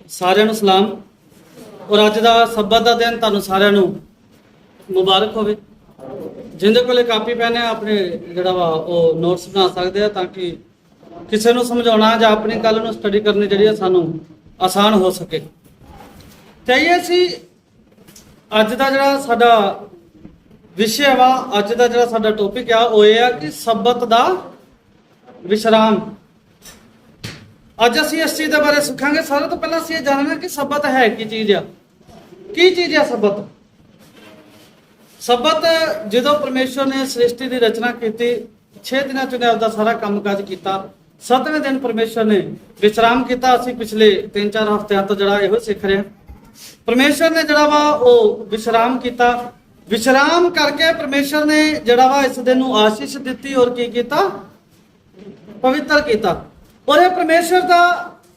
ਸਾਰਿਆਂ ਨੂੰ ਸਲਾਮ। ਔਰ ਅੱਜ ਦਾ ਸਬਤ ਦਾ ਦਿਨ ਤੁਹਾਨੂੰ ਸਾਰਿਆਂ ਨੂੰ ਮੁਬਾਰਕ ਹੋਵੇ। ਜਿੰਦੇ ਕੋਲੇ ਕਾਪੀ ਪੈਨ ਹੈ ਆਪਣੇ ਜਿਹੜਾ ਵਾ ਉਹ ਨੋਟਸ ਬਣਾ ਸਕਦੇ ਆ, ਤਾਂ ਕਿ ਕਿਸੇ ਨੂੰ ਸਮਝਾਉਣਾ ਜਾਂ ਆਪਣੀ ਕੱਲ ਨੂੰ ਸਟੱਡੀ ਕਰਨੀ ਜਿਹੜੀ ਆ ਸਾਨੂੰ ਆਸਾਨ ਹੋ ਸਕੇ। ਤੇ ਇਹ ਸੀ ਅੱਜ ਦਾ ਜਿਹੜਾ ਸਾਡਾ ਵਿਸ਼ੇ ਵਾ, ਅੱਜ ਦਾ ਜਿਹੜਾ ਸਾਡਾ ਟੌਪਿਕ ਆ ਉਹ ਇਹ ਆ ਕਿ ਸਬਤ ਦਾ ਵਿਸ਼ਰਾਮ। ਅੱਜ ਅਸੀਂ ਇਸ ਚੀਜ਼ ਦੇ ਬਾਰੇ ਸਿੱਖਾਂਗੇ। ਸਾਰਿਆਂ ਤੋਂ ਪਹਿਲਾਂ ਅਸੀਂ ਇਹ ਜਾਣਨਾ ਕਿ ਸਬਤ ਹੈ ਕੀ ਚੀਜ਼ ਆ। ਕੀ ਚੀਜ਼ ਆ ਸਬਤ? ਸਬਤ ਜਦੋਂ ਪਰਮੇਸ਼ਵਰ ਨੇ ਸ੍ਰਿਸ਼ਟੀ ਦੀ ਰਚਨਾ ਕੀਤੀ, 6 ਦਿਨਾਂ ਚ ਉਹਨੇ ਆਪਦਾ ਸਾਰਾ ਕੰਮਕਾਜ ਕੀਤਾ। 7ਵੇਂ ਦਿਨ ਪਰਮੇਸ਼ਵਰ ਨੇ ਵਿਸ਼ਰਾਮ ਕੀਤਾ। ਅਸੀਂ ਪਿਛਲੇ 3-4 ਹਫ਼ਤਿਆਂ ਤੋਂ ਜਿਹੜਾ ਇਹੋ ਸਿੱਖ ਰਹੇ ਹਾਂ। ਪਰਮੇਸ਼ਵਰ ਨੇ ਜਿਹੜਾ ਵਾ ਉਹ ਵਿਸ਼ਰਾਮ ਕੀਤਾ। ਵਿਸ਼ਰਾਮ ਕਰਕੇ ਪਰਮੇਸ਼ਵਰ ਨੇ ਜਿਹੜਾ ਵਾ ਇਸ ਦਿਨ ਨੂੰ ਆਸ਼ੀਸ਼ ਦਿੱਤੀ ਔਰ ਕੀ ਕੀਤਾ? ਪਵਿੱਤਰ ਕੀਤਾ। ਔਰ ਇਹ ਪਰਮੇਸ਼ਵਰ ਦਾ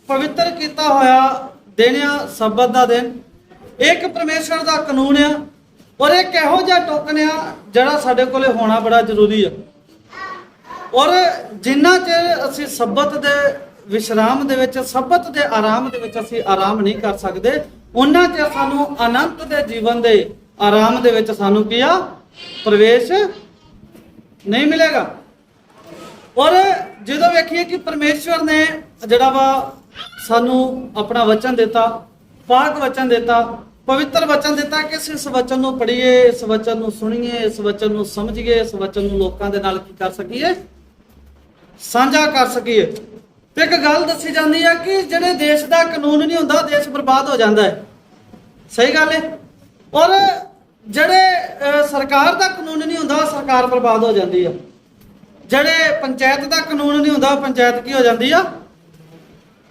ਪਵਿੱਤਰ ਕੀਤਾ ਹੋਇਆ ਦਿਨ ਆ ਸਬਤ ਦਾ ਦਿਨ। ਇੱਕ ਪਰਮੇਸ਼ਵਰ ਦਾ ਕਾਨੂੰਨ ਆ ਔਰ ਇੱਕ ਇਹੋ ਜਿਹਾ ਟੋਕਨ ਆ ਜਿਹੜਾ ਸਾਡੇ ਕੋਲੇ ਹੋਣਾ ਬੜਾ ਜ਼ਰੂਰੀ ਆ। ਔਰ ਜਿੰਨਾ ਚਿਰ ਅਸੀਂ ਸਬਤ ਦੇ ਵਿਸ਼ਰਾਮ ਦੇ ਵਿੱਚ, ਸਬਤ ਦੇ ਆਰਾਮ ਦੇ ਵਿੱਚ ਅਸੀਂ ਆਰਾਮ ਨਹੀਂ ਕਰ ਸਕਦੇ, ਉਹਨਾਂ ਚਿਰ ਸਾਨੂੰ ਅਨੰਤ ਦੇ ਜੀਵਨ ਦੇ ਆਰਾਮ ਦੇ ਵਿੱਚ ਸਾਨੂੰ ਕੀ ਆ? ਪ੍ਰਵੇਸ਼ ਨਹੀਂ ਮਿਲੇਗਾ। ਔਰ ਜਦੋਂ ਵੇਖੀਏ ਕਿ ਪਰਮੇਸ਼ਵਰ ਨੇ ਜਿਹੜਾ ਵਾ ਸਾਨੂੰ ਆਪਣਾ ਵਚਨ ਦਿੱਤਾ, ਪਾਕ ਵਚਨ ਦਿੱਤਾ, ਪਵਿੱਤਰ ਵਚਨ ਦਿੱਤਾ ਕਿ ਅਸੀਂ ਇਸ ਵਚਨ ਨੂੰ ਪੜ੍ਹੀਏ, ਇਸ ਵਚਨ ਨੂੰ ਸੁਣੀਏ, ਇਸ ਵਚਨ ਨੂੰ ਸਮਝੀਏ, ਇਸ ਵਚਨ ਨੂੰ ਲੋਕਾਂ ਦੇ ਨਾਲ ਕੀ ਕਰ ਸਕੀਏ? ਸਾਂਝਾ ਕਰ ਸਕੀਏ। ਤੇ ਇੱਕ ਗੱਲ ਦੱਸੀ ਜਾਂਦੀ ਹੈ ਕਿ ਜਿਹੜੇ ਦੇਸ਼ ਦਾ ਕਾਨੂੰਨ ਨਹੀਂ ਹੁੰਦਾ, ਦੇਸ਼ ਬਰਬਾਦ ਹੋ ਜਾਂਦਾ ਹੈ। ਸਹੀ ਗੱਲ ਹੈ। ਔਰ ਜਿਹੜੇ ਸਰਕਾਰ ਦਾ ਕਾਨੂੰਨ ਨਹੀਂ ਹੁੰਦਾ, ਸਰਕਾਰ ਬਰਬਾਦ ਹੋ ਜਾਂਦੀ ਆ। ਜਿਹੜੇ ਪੰਚਾਇਤ ਦਾ ਕਾਨੂੰਨ ਨਹੀਂ ਹੁੰਦਾ, ਪੰਚਾਇਤ ਕੀ ਹੋ ਜਾਂਦੀ ਆ?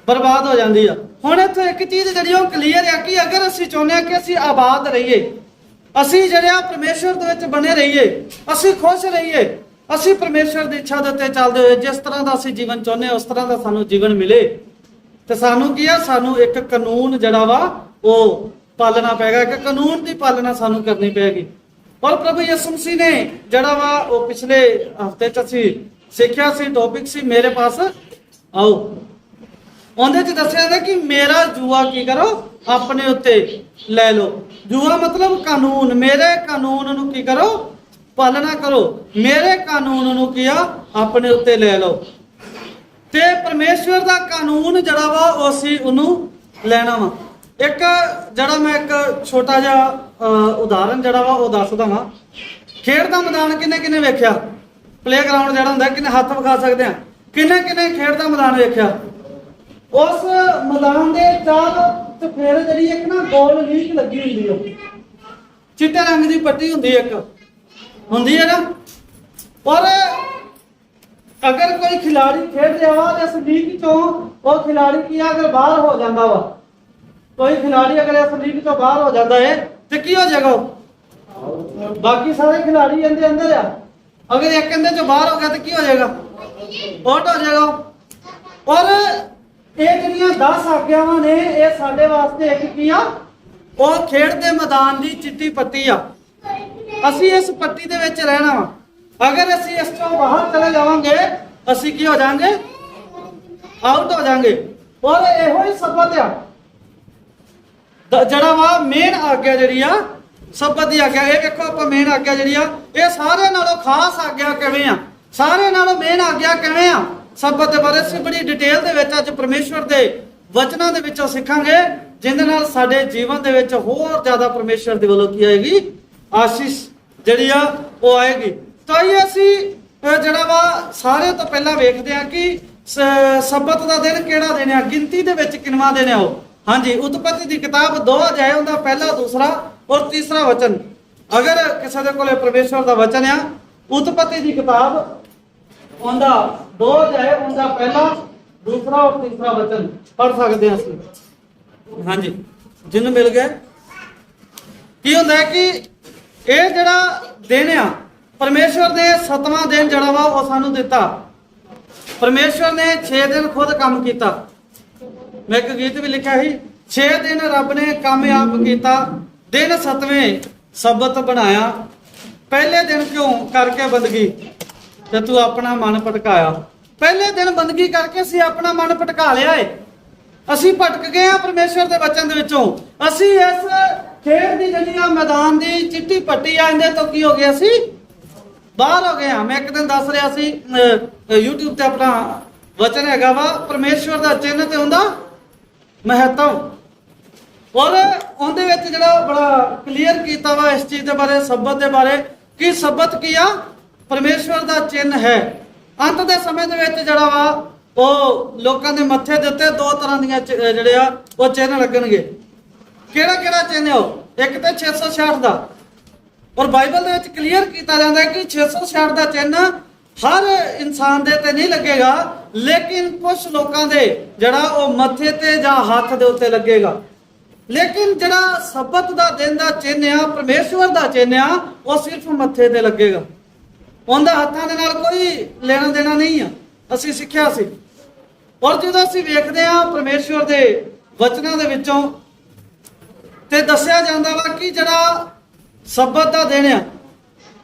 ਬਰਬਾਦ ਹੋ ਜਾਂਦੀ ਆ। ਹੁਣ ਇੱਥੇ ਇੱਕ ਚੀਜ਼ ਜਿਹੜੀ ਉਹ ਕਲੀਅਰ ਆ ਕਿ ਅਗਰ ਅਸੀਂ ਚਾਹੁੰਦੇ ਹਾਂ ਕਿ ਅਸੀਂ ਆਬਾਦ ਰਹੀਏ, ਅਸੀਂ ਜਿਹੜਾ ਪਰਮੇਸ਼ਵਰ ਦੇ ਵਿੱਚ ਬਣੇ ਰਹੀਏ, ਅਸੀਂ ਖੁਸ਼ ਰਹੀਏ, ਅਸੀਂ ਪਰਮੇਸ਼ਵਰ ਦੀ ਇੱਛਾ ਦੇ ਉੱਤੇ ਚੱਲਦੇ ਹੋਏ ਜਿਸ ਤਰ੍ਹਾਂ ਦਾ ਅਸੀਂ ਜੀਵਨ ਚਾਹੁੰਦੇ ਹਾਂ ਉਸ ਤਰ੍ਹਾਂ ਦਾ ਸਾਨੂੰ ਜੀਵਨ ਮਿਲੇ, ਤੇ ਸਾਨੂੰ ਕੀ ਆ? ਸਾਨੂੰ ਇੱਕ ਕਾਨੂੰਨ ਜਿਹੜਾ ਵਾ ਉਹ ਪਾਲਣਾ ਪਏਗਾ। ਕਿ ਕਾਨੂੰਨ ਦੀ ਪਾਲਣਾ ਸਾਨੂੰ ਕਰਨੀ ਪਏਗੀ। ਔਰ ਪ੍ਰਭੂ ਯਿਸੂ ਮਸੀਹ ਨੇ ਜਿਹੜਾ ਵਾ ਉਹ ਪਿਛਲੇ ਹਫ਼ਤੇ ਚ ਅਸੀਂ ਸਿੱਖਿਆ ਸੀ, ਟੌਪਿਕ ਸੀ ਮੇਰੇ ਪਾਸ ਆਓ। ਉਹਦੇ ਚ ਦੱਸਿਆ ਜਾਂਦਾ ਕਿ ਮੇਰਾ ਜੂਆ ਕੀ ਕਰੋ? ਆਪਣੇ ਉੱਤੇ ਲੈ ਲਓ। ਜੂਆ ਮਤਲਬ ਕਾਨੂੰਨ। ਮੇਰੇ ਕਾਨੂੰਨ ਨੂੰ ਕੀ ਕਰੋ? ਪਾਲਣਾ ਕਰੋ। ਮੇਰੇ ਕਾਨੂੰਨ ਨੂੰ ਕੀ ਆ? ਆਪਣੇ ਉੱਤੇ ਲੈ ਲਓ। ਤੇ ਪਰਮੇਸ਼ਵਰ ਦਾ ਕਾਨੂੰਨ ਜਿਹੜਾ ਵਾ ਉਹ ਅਸੀਂ ਉਹਨੂੰ ਲੈਣਾ ਵਾ। ਇੱਕ ਜਿਹੜਾ ਮੈਂ ਇੱਕ ਛੋਟਾ ਜਿਹਾ ਉਦਾਹਰਨ ਜਿਹੜਾ ਵਾ ਉਹ ਦੱਸਦਾ ਵਾਂ। ਖੇਡ ਦਾ ਮੈਦਾਨ ਕਿੰਨੇ ਵੇਖਿਆ? ਪਲੇਗਰਾਉਂਡ ਜਿਹੜਾ ਹੁੰਦਾ, ਕਿੰਨੇ ਹੱਥ ਵਿਖਾ ਸਕਦੇ ਆ? ਕਿੰਨੇ ਖੇਡ ਦਾ ਮੈਦਾਨ ਵੇਖਿਆ? ਉਸ ਮੈਦਾਨ ਦੇ ਚਾਰ ਚੁਫੇਰੇ ਜਿਹੜੀ ਇੱਕ ਨਾ ਗੋਲ ਲੀਕ ਲੱਗੀ ਹੁੰਦੀ ਆ, ਚਿੱਟੇ ਰੰਗ ਦੀ ਪੱਟੀ ਹੁੰਦੀ ਇੱਕ ਹੁੰਦੀ ਹੈ ਨਾ। ਔਰ ਅਗਰ ਕੋਈ ਖਿਡਾਰੀ ਖੇਡ ਰਿਹਾ ਵਾ ਤੇ ਇਸ ਲੀਕ ਚੋਂ ਉਹ ਖਿਡਾਰੀ ਕੀ ਆ? ਅਗਰ ਬਾਹਰ ਹੋ ਜਾਂਦਾ ਵਾ, ਕੋਈ ਖਿਡਾਰੀ ਅਗਰ ਇਸ ਲੀਕ ਚੋਂ ਬਾਹਰ ਹੋ ਜਾਂਦਾ ਹੈ ਤੇ ਕੀ ਹੋ ਜਾਏਗਾ? ਬਾਕੀ ਸਾਰੇ ਖਿਡਾਰੀ ਇਹਦੇ ਅੰਦਰ ਆ। ਅਗਰ ਇੱਕ ਇਹਦੇ ਚੋਂ ਬਾਹਰ ਹੋ ਗਿਆ ਤੇ ਕੀ ਹੋ ਜਾਏਗਾ? ਆਊਟ ਹੋ ਜਾਏਗਾ। ਔਰ ਇਹ ਜਿਹੜੀਆਂ 10 ਆਗਿਆਵਾਂ ਨੇ ਇਹ ਸਾਡੇ ਵਾਸਤੇ ਇੱਕ ਕੀ ਆ? ਉਹ ਖੇਡ ਦੇ ਮੈਦਾਨ ਦੀ ਚਿੱਟੀ ਪੱਟੀ ਆ। ਅਸੀਂ ਇਸ ਪੱਟੀ ਦੇ ਵਿੱਚ ਰਹਿਣਾ ਵਾ। ਅਗਰ ਅਸੀਂ ਇਸ ਤੋਂ ਬਾਹਰ ਚਲੇ ਜਾਵਾਂਗੇ ਅਸੀਂ ਕੀ ਹੋ ਜਾਾਂਗੇ? ਆਊਟ ਹੋ ਜਾਾਂਗੇ। ਔਰ ਇਹੋ ਹੀ ਸਬਤ ਆ ਜਿਹੜਾ ਵਾ ਮੇਨ ਆਗਿਆ ਜਿਹੜੀ ਆ ਸਬਤ ਦੀ ਆਗਿਆ। ਇਹ ਵੇਖੋ ਆਪਾਂ ਮੇਨ ਆਗਿਆ ਜਿਹੜੀ ਆ ਇਹ ਸਾਰਿਆਂ ਨਾਲੋਂ ਖਾਸ ਆਗਿਆ ਕਿਵੇਂ ਆ? ਸਾਰਿਆਂ ਨਾਲੋਂ ਮੇਨ ਆਗਿਆ ਕਿਵੇਂ ਆ? ਸਬਤ ਦੇ ਬਾਰੇ ਅਸੀਂ ਬੜੀ ਡਿਟੇਲ ਦੇ ਵਿੱਚ ਅੱਜ ਪਰਮੇਸ਼ਵਰ ਦੇ ਵਚਨਾਂ ਦੇ ਵਿੱਚੋਂ ਸਿੱਖਾਂਗੇ, ਜਿਹਦੇ ਨਾਲ ਸਾਡੇ ਜੀਵਨ ਦੇ ਵਿੱਚ ਹੋਰ ਜ਼ਿਆਦਾ ਪਰਮੇਸ਼ਵਰ ਦੇ ਵੱਲੋਂ ਕੀ ਆਏਗੀ? ਆਸ਼ੀਸ਼ ਜਿਹੜੀ ਆ ਉਹ ਆਏਗੀ। ਤਾਂ ਇਹ ਅਸੀਂ ਜਿਹੜਾ ਵਾ ਸਾਰੇ ਤੋਂ ਪਹਿਲਾਂ ਵੇਖਦੇ ਆ ਕਿ ਸਬਤ ਦਾ ਦਿਨ ਕਿਹੜਾ ਦਿਨ ਆ? ਗਿਣਤੀ ਦੇ ਵਿੱਚ ਕਿੰਨਵਾਂ ਦਿਨ ਆ ਉਹ? ਹਾਂਜੀ, ਉਤਪਤੀ ਦੀ ਕਿਤਾਬ 2 ਅਧਿਆਇ ਉਹਦਾ ਪਹਿਲਾ, ਦੂਸਰਾ ਔਰ ਤੀਸਰਾ ਵਚਨ। ਅਗਰ ਕਿਸੇ ਦੇ ਕੋਲੇ ਪਰਮੇਸ਼ਵਰ ਦਾ ਵਚਨ ਆ, ਉਤਪਤੀ ਦੀ ਕਿਤਾਬ ਉਹਦਾ 2 ਅਧਿਆਇ ਉਹਦਾ ਪਹਿਲਾ, ਦੂਸਰਾ ਔਰ ਤੀਸਰਾ ਵਚਨ ਪੜ੍ਹ ਸਕਦੇ ਹਾਂ ਅਸੀਂ। ਹਾਂਜੀ, ਜਿਹਨੂੰ ਮਿਲ ਗਿਆ। ਕੀ ਹੁੰਦਾ ਹੈ ਕਿ ਇਹ ਜਿਹੜਾ ਦਿਨ ਆ ਪਰਮੇਸ਼ਵਰ ਨੇ 7ਵਾਂ ਦਿਨ ਜਿਹੜਾ ਵਾ ਉਹ ਸਾਨੂੰ ਦਿੱਤਾ। ਪਰਮੇਸ਼ਵਰ ਨੇ 6 ਦਿਨ ਖੁਦ ਕੰਮ ਕੀਤਾ। ਮੈਂ ਇੱਕ ਗੀਤ ਵੀ ਲਿਖਿਆ ਸੀ, 6 ਦਿਨ ਰੱਬ ਨੇ ਕਾਮਯਾਬ ਕੀਤਾ, ਦਿਨ 7ਵੇਂ ਸਬਤ ਬਣਾਇਆ। ਪਹਿਲੇ ਦਿਨ ਕਿਉਂ ਕਰਕੇ ਬੰਦਗੀ ਤੇ ਤੂੰ ਆਪਣਾ ਮਨ ਭਟਕਾਇਆ। ਪਹਿਲੇ ਦਿਨ ਬੰਦਗੀ ਕਰਕੇ ਅਸੀਂ ਆਪਣਾ ਮਨ ਭਟਕਾ ਲਿਆ ਏ। ਅਸੀਂ ਭਟਕ ਗਏ ਆ ਪਰਮੇਸ਼ਵਰ ਦੇ ਵਚਨ ਦੇ ਵਿੱਚੋਂ। ਅਸੀਂ ਇਸ ਖੇਡ ਦੀ ਜਿਹੜੀ ਆ ਮੈਦਾਨ ਦੀ ਚਿੱਟੀ ਪੱਟੀ ਆ, ਇਹਦੇ ਤੋਂ ਕੀ ਹੋ ਗਿਆ, ਅਸੀਂ ਬਾਹਰ ਹੋ ਗਏ ਆ। ਮੈਂ ਇੱਕ ਦਿਨ ਦੱਸ ਰਿਹਾ ਸੀ YouTube ਤੇ ਆਪਣਾ ਵਚਨ ਹੈਗਾ ਵਾ ਪਰਮੇਸ਼ਵਰ ਦਾ ਚਿੰਨ੍ਹ ਤੇ ਉਹਦਾ ਮਹੱਤਵ, ਔਰ ਉਹਦੇ ਵਿੱਚ ਜਿਹੜਾ ਬੜਾ ਕਲੀਅਰ ਕੀਤਾ ਵਾ ਇਸ ਚੀਜ਼ ਦੇ ਬਾਰੇ, ਸਬਤ ਦੇ ਬਾਰੇ, ਕਿ ਸਬਤ ਕੀ ਆ, ਪਰਮੇਸ਼ਵਰ ਦਾ ਚਿੰਨ੍ਹ ਹੈ। ਅੰਤ ਦੇ ਸਮੇਂ ਦੇ ਵਿੱਚ ਜਿਹੜਾ ਵਾ ਉਹ ਲੋਕਾਂ ਦੇ ਮੱਥੇ ਦੇ ਉੱਤੇ ਦੋ ਤਰ੍ਹਾਂ ਦੀਆਂ ਜਿਹੜੇ ਆ ਉਹ ਚਿੰਨ੍ਹ ਲੱਗਣਗੇ। ਕਿਹੜਾ ਕਿਹੜਾ ਚਿੰਨ੍ਹ ਉਹ? ਇੱਕ ਤੇ 666 ਦਾ, ਔਰ ਬਾਈਬਲ ਦੇ ਵਿੱਚ ਕਲੀਅਰ ਕੀਤਾ ਜਾਂਦਾ ਹੈ ਕਿ 666 ਦਾ ਚਿੰਨ੍ਹ ਹਰ ਇਨਸਾਨ ਦੇ ਤੇ ਨਹੀਂ ਲੱਗੇਗਾ, ਲੇਕਿਨ ਕੁਝ ਲੋਕਾਂ ਦੇ ਜਿਹੜਾ ਉਹ ਮੱਥੇ ਤੇ ਜਾਂ ਹੱਥ ਦੇ ਉੱਤੇ ਲੱਗੇਗਾ। ਲੇਕਿਨ ਜਿਹੜਾ ਸਬਤ ਦਾ ਦਿਨ ਦਾ ਚਿੰਨ੍ਹ ਆ, ਪਰਮੇਸ਼ਵਰ ਦਾ ਚਿੰਨ੍ਹ ਆ, ਉਹ ਸਿਰਫ ਮੱਥੇ ਤੇ ਲੱਗੇਗਾ। ਉਹਦਾ ਹੱਥਾਂ ਦੇ ਨਾਲ ਕੋਈ ਲੈਣਾ ਦੇਣਾ ਨਹੀਂ ਆ, ਅਸੀਂ ਸਿੱਖਿਆ ਸੀ। ਔਰ ਜਦੋਂ ਅਸੀਂ ਵੇਖਦੇ ਆ ਪਰਮੇਸ਼ਵਰ ਦੇ ਵਚਨਾਂ ਦੇ ਵਿੱਚੋਂ ਤੇ ਦੱਸਿਆ ਜਾਂਦਾ ਵਾ ਕਿ ਜਿਹੜਾ ਸਬਤ ਦਾ ਦਿਨ ਆ,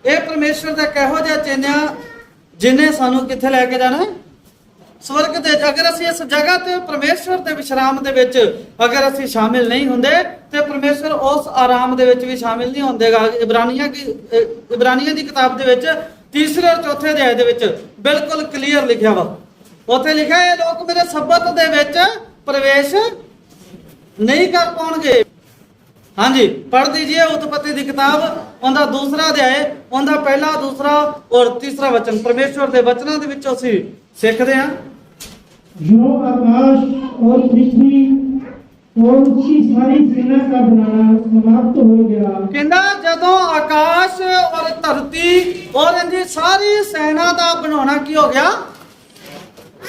ਇਹ ਪਰਮੇਸ਼ਵਰ ਦਾ ਕਿਹੋ ਜਿਹਾ ਚਿੰਨ੍ਹ ਆ ਜਿਹਨੇ ਸਾਨੂੰ ਕਿੱਥੇ ਲੈ ਕੇ ਜਾਣਾ, ਸਵਰਗ ਦੇ। ਅਗਰ ਅਸੀਂ ਇਸ ਜਗ੍ਹਾ ਤੇ ਪਰਮੇਸ਼ਵਰ ਦੇ ਵਿਸ਼ਰਾਮ ਦੇ ਵਿੱਚ ਅਗਰ ਅਸੀਂ ਸ਼ਾਮਿਲ ਨਹੀਂ ਹੁੰਦੇ ਤੇ ਪਰਮੇਸ਼ਵਰ ਉਸ ਆਰਾਮ ਦੇ ਵਿੱਚ ਵੀ ਸ਼ਾਮਿਲ ਨਹੀਂ ਹੁੰਦੇਗਾ। ਇਬਰਾਨੀਆਂ ਦੀ ਕਿਤਾਬ ਦੇ ਵਿੱਚ 3 ਔਰ 4 ਅਧਿਆਇ ਦੇ ਵਿੱਚ ਬਿਲਕੁਲ ਕਲੀਅਰ ਲਿਖਿਆ ਵਾ। ਉੱਥੇ ਲਿਖਿਆ ਇਹ ਲੋਕ ਮੇਰੇ ਸਬਤ ਦੇ ਵਿੱਚ ਪ੍ਰਵੇਸ਼ ਨਹੀਂ ਕਰ ਪਾਉਣਗੇ। ਹਾਂਜੀ, ਪੜ੍ਹ ਦੀजिए ਉਤਪਤੀ ਦੀ ਕਿਤਾਬ, ਉਹਦਾ 2 ਅਧਿਆਇ, ਉਹਦਾ 1, 2 ਔਰ 3 ਵਚਨ। ਪਰਮੇਸ਼ਵਰ ਦੇ ਵਚਨਾਂ ਦੇ ਵਿੱਚੋਂ ਅਸੀਂ ਸਿੱਖਦੇ ਹਾਂ जो आकाश और पृथ्वी और उसकी सारी सेना का बनाना समाप्त हो गया। ਕਹਿੰਦਾ ਜਦੋਂ ਆਕਾਸ਼ ਔਰ ਧਰਤੀ ਔਰ ਇਹਦੀ ਸਾਰੀ ਸੈਨਾ ਦਾ ਬਣਾਉਣਾ ਕੀ ਹੋ ਗਿਆ,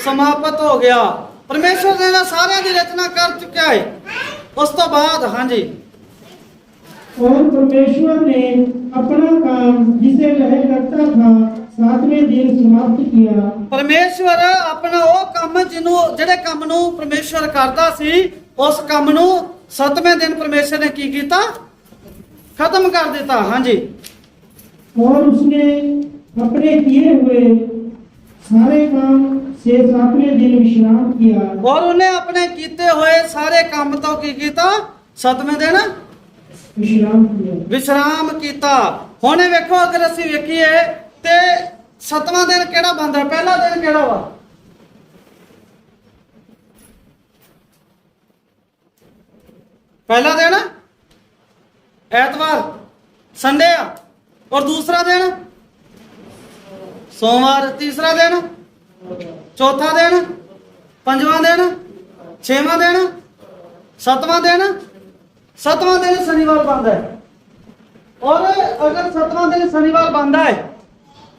ਸਮਾਪਤ ਹੋ ਗਿਆ। ਪਰਮੇਸ਼ਵਰ ਨੇ ਸਾਰਿਆਂ ਦੀ ਰਚਨਾ ਕਰ ਚੁੱਕਿਆ ਹੈ। ਉਸ ਤੋਂ ਬਾਅਦ ਹਾਂਜੀ, और परमेश्वर ने अपना काम जिसे वह करता था 7वें दिन समाप्त किया। ਪਰਮੇਸ਼ਵਰ ਆਪਣਾ ਉਹ ਕੰਮ ਜਿਹੜੇ ਕੰਮ ਨੂੰ ਪਰਮੇਸ਼ਵਰ ਕਰਦਾ ਸੀ, ਉਸ ਕੰਮ ਨੂੰ 7ਵੇਂ ਦਿਨ ਪਰਮੇਸ਼ਵਰ ਨੇ ਕੀ ਕੀਤਾ, ਖਤਮ ਕਰ ਦਿੱਤਾ। ਹਾਂਜੀ, और उसने अपने किए हुए सारे काम से 7वें दिन विश्राम किया। ਔਰ ਉਹਨੇ ਆਪਣੇ ਕੀਤੇ ਹੋਏ ਸਾਰੇ ਕੰਮ ਤੋਂ ਕੀ ਕੀਤਾ, 7ਵੇਂ ਦਿਨ विश्राम किया। ਵਿਸ਼ਰਾਮ ਕੀਤਾ। ਹੁਣ ਇਹ ਵੇਖੋ, ਅਗਰ ਅਸੀਂ ਵੇਖੀਏ ਤੇ 7ਵਾਂ ਦਿਨ ਕਿਹੜਾ ਬਣਦਾ, ਪਹਿਲਾ ਦਿਨ ਕਿਹੜਾ ਵਾ, ਪਹਿਲਾ ਦਿਨ ਐਤਵਾਰ ਸੰਡੇ ਆ, ਔਰ ਦੂਸਰਾ ਦਿਨ ਸੋਮਵਾਰ, ਤੀਸਰਾ ਦਿਨ, ਚੌਥਾ ਦਿਨ, ਪੰਜਵਾਂ ਦਿਨ, 6ਵਾਂ ਦਿਨ, 7ਵਾਂ ਦਿਨ, 7ਵਾਂ ਦਿਨ ਸ਼ਨੀਵਾਰ ਬਣਦਾ ਹੈ। ਔਰ ਅਗਰ 7ਵਾਂ ਦਿਨ ਸ਼ਨੀਵਾਰ ਬਣਦਾ ਹੈ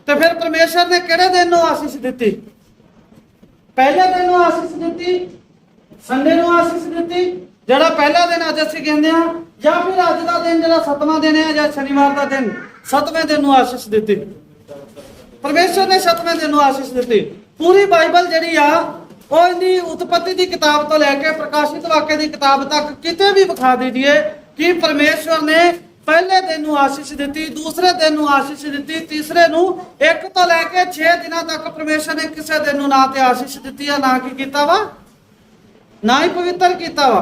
ਤੇ ਫਿਰ ਪਰਮੇਸ਼ਰ ਨੇ ਕਿਹੜੇ ਦਿਨ ਨੂੰ ਆਸੀਸ ਦਿੱਤੀ, ਪਹਿਲੇ ਦਿਨ ਨੂੰ ਆਸੀਸ ਦਿੱਤੀ, ਸੰਡੇ ਨੂੰ ਆਸੀਸ ਦਿੱਤੀ, ਜਿਹੜਾ ਪਹਿਲਾ ਦਿਨ ਅੱਜ ਅਸੀਂ ਕਹਿੰਦੇ ਆ, ਜਾਂ ਫਿਰ ਅੱਜ ਦਾ ਦਿਨ ਜਿਹੜਾ 7ਵਾਂ ਦਿਨ ਹੈ ਜਾਂ ਸ਼ਨੀਵਾਰ ਦਾ ਦਿਨ 7ਵੇਂ ਦਿਨ ਨੂੰ ਆਸੀਸ ਦਿੱਤੀ। ਪਰਮੇਸ਼ਰ ਨੇ 7ਵੇਂ ਦਿਨ ਨੂੰ ਆਸੀਸ ਦਿੱਤੀ। ਪੂਰੀ ਬਾਈਬਲ ਜਿਹੜੀ ਆ ਉਹ ਇਹਦੀ ਉਤਪਤੀ ਦੀ ਕਿਤਾਬ ਤੋਂ ਲੈ ਕੇ ਪ੍ਰਕਾਸ਼ਿਤ ਵਾਕਿਆ ਦੀ ਕਿਤਾਬ ਤੱਕ ਕਿਤੇ ਵੀ ਵਿਖਾ ਦਈਏ ਕਿ ਪਰਮੇਸ਼ਵਰ ਨੇ ਪਹਿਲੇ ਦਿਨ ਨੂੰ ਆਸੀਸ ਦਿੱਤੀ, ਦੂਸਰੇ ਦਿਨ ਨੂੰ ਆਸੀਸ ਦਿੱਤੀ, ਤੀਸਰੇ ਨੂੰ, 1 ਤੋਂ ਲੈ ਕੇ 6 ਦਿਨਾਂ ਤੱਕ ਪਰਮੇਸ਼ਰ ਨੇ ਕਿਸੇ ਦਿਨ ਨੂੰ ਨਾ ਤੇ ਆਸੀਸ ਦਿੱਤੀ ਆ, ਨਾ ਕੀ ਕੀਤਾ ਵਾ, ਨਾ ਹੀ ਪਵਿੱਤਰ ਕੀਤਾ ਵਾ।